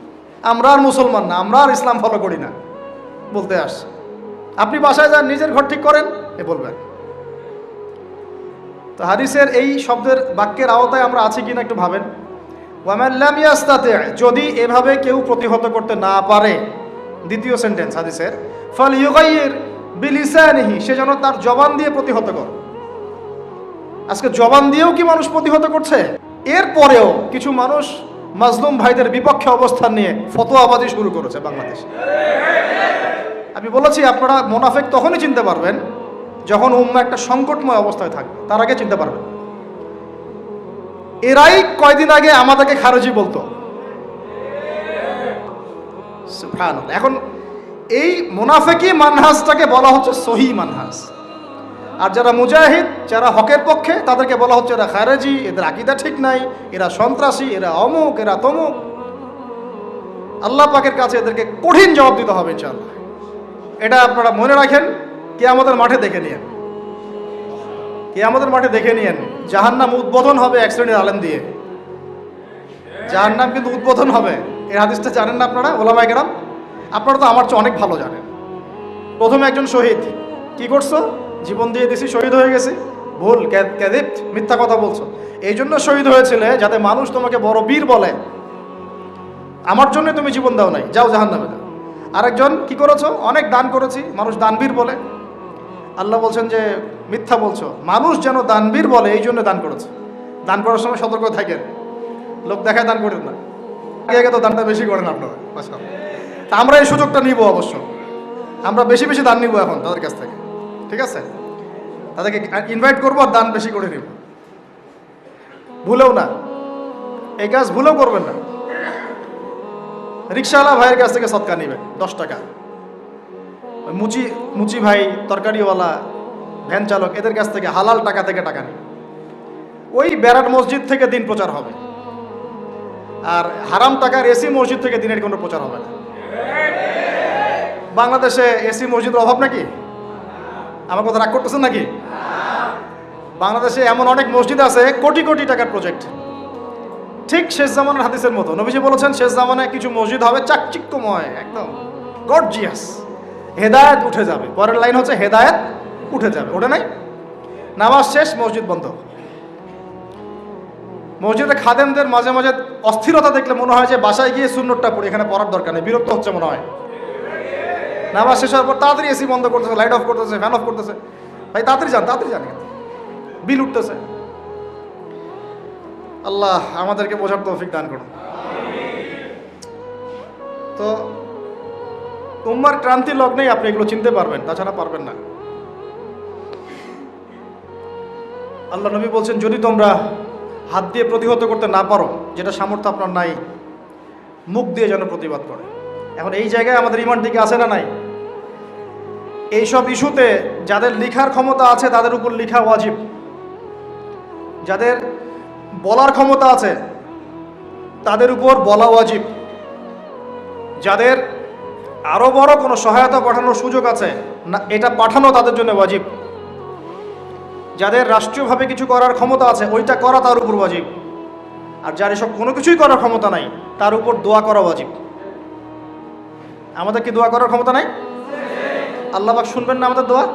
A: আমরা আর মুসলমান না, আমরা আর ইসলাম ফলো করি না, বলতে আসছে। আপনি বাসায় যান, নিজের ঘর ঠিক করেন, বলবেন। তো হাদিসের এই শব্দের বাক্যের আওতায় আমরা আছি কিনা একটু ভাবেন। ওয়ামান লাম ইয়াস্তাতি, যদি এভাবে কেউ প্রতিহত করতে না পারে, দ্বিতীয় সেন্টেন্স হাদিসের, ফালইয়ুগাইয়ির বিলিসানিহি, সে যেন তার জবান দিয়ে প্রতিহত করে। আজকে জবান দিয়েও কি মানুষ প্রতিহত করছে? এরপরেও কিছু মানুষ মাজলুম ভাইদের বিপক্ষে অবস্থান নিয়ে ফতোয়াবাজি শুরু করেছে বাংলাদেশে। আমি বলেছি আপনারা মুনাফিক তখনই চিনতে পারবেন যখন উম্মাহ একটা সংকটময় অবস্থায় থাকবে, তার আগে চিনতে পারবেন। এরাই কয়দিন আগে আমাদেরকে খারেজি বলতো, সুবহানাল্লাহ। এখন এই মুনাফিকি মানহাজটাকে বলা হচ্ছে সহি মানহাজ, আর যারা মুজাহিদ, যারা হকের পক্ষে, তাদেরকে বলা হচ্ছে এরা খারেজি, এদের আকীদা ঠিক নাই, এরা সন্ত্রাসী, এরা অমুক, এরা তমুক। আল্লাহ পাকের কাছে এদেরকে কঠিন জবাব দিতে হবে ইনশাআল্লাহ। এটা আপনারা মনে রাখেন, কিয়ামতের মাঠে দেখে নিয়েন, কিয়ামতের মাঠে দেখে নিয়েন, জাহান্নাম উদ্বোধন হবে এক শ্রেণীর আলেম দিয়ে। জাহান্নাম কিন্তু উদ্বোধন হবে। এই হাদিসটা জানেন না আপনারা, ওলামায়ে কেরাম? আপনারা তো আমার চেয়ে অনেক ভালো জানেন। প্রথমে একজন শহীদ, কি করছো? জীবন দিয়ে দিছি, শহীদ হয়ে গেছি। ভুল, কাযিব, মিথ্যা কথা বলছো। এই জন্য শহীদ হয়েছিলে যাতে মানুষ তোমাকে বড় বীর বলে, আমার জন্য তুমি জীবন দাও নাই, যাও জাহান্নামে যাও। আরেকজন, কি করেছো? অনেক দান করেছি, মানুষ দানবীর বলে। আল্লাহ বলছেন যে মিথ্যা বলছো, মানুষ যেন দানবীর বলে এই জন্য দান করেছে। দান করার সময় সতর্ক থাকেন, লোক দেখায় দান করেন না, আগে তো দানটা বেশি করেন আপনারা। তা আমরা এই সুযোগটা নিব, অবশ্য আমরা বেশি বেশি দান নিব এখন তাদের কাছ থেকে, ঠিক আছে? তাদেরকে ইনভাইট করবো আর দান বেশি করে নিব। ভুলেও না, এই কাজ ভুলেও করবেন না। রিক্সাওয়ালা ভাইয়ের কাছ থেকে সৎকা নিবেন 10 টাকা। মুচি ভাই, তরকারিওয়ালা, ভ্যান চালক, এদের কাছ থেকে হালাল টাকা থেকে টাকা নিন। ওই ব্যারাট মসজিদ থেকে দিন প্রচার হবে, আর হারাম টাকার এসি মসজিদ থেকে দিনের কোনো প্রচার হবে না। বাংলাদেশে এসি মসজিদের অভাব নাকি? আমার কথা রাগ করতেছেন নাকি? বাংলাদেশে এমন অনেক মসজিদ আছে কোটি কোটি টাকার প্রজেক্ট, ঠিক শেষ জামানার হাদিসের মতো। নবীজি বলেছেন শেষ জামানায় কিছু মসজিদ হবে চাকচিক্যময়, একদম গর্জিয়াস, হেদায়েত উঠে যাবে। পরের লাইন হচ্ছে হেদায়েত উঠে যাবে, ওঠে নাই? নামাজ শেষ, মসজিদ বন্ধ। মসজিদে খাদেমদের মাঝে মাঝে অস্থিরতা দেখলে মনে হয় যে বাসায় গিয়ে সুন্নতটা পড়ি, এখানে পড়ার দরকার নেই, বিরক্ত হচ্ছে মনে হয়। নামাজ শেষ হওয়ার পর তাড়াতাড়ি এসি বন্ধ করতেছে, লাইট অফ করতেছে, ফ্যান অফ করতেছে। ভাই তাড়াতাড়ি যান, বিল উঠতেছে। আল্লাহ আমাদেরকে বোঝার তৌফিক দান করুন। তো উম্মার ক্রান্তি লগ্নেই আপনি এগুলো চিনতে পারবেন, তাছাড়া পারবেন না। আল্লাহ নবী বলছেন, যদি তোমরা হাত দিয়ে প্রতিহত করতে না পারো, যেটা সামর্থ্য আপনার নাই, মুখ দিয়ে যেন প্রতিবাদ করে। এখন এই জায়গায় আমাদের ইমান দিকে আছে না নাই? এইসব ইস্যুতে যাদের লিখার ক্ষমতা আছে তাদের উপর লিখা ওয়াজিব, যাদের বলার ক্ষমতা আছে তাদের উপর বলা ওয়াজিব, যাদের আরো বড় কোনো সহায়তা পাঠানোর সুযোগ আছে না, এটা পাঠানো তাদের জন্য ওয়াজিব। যাদের রাষ্ট্রীয়ভাবে কিছু করার ক্ষমতা আছে ওইটা করা তার উপর ওয়াজিব। আর যার এসব কোনো কিছুই করার ক্ষমতা নাই তার উপর দোয়া করা ওয়াজিব। আমাদের কি দোয়া করার ক্ষমতা নাই? আল্লাহ পাক শুনবেন না আমাদের দোয়া?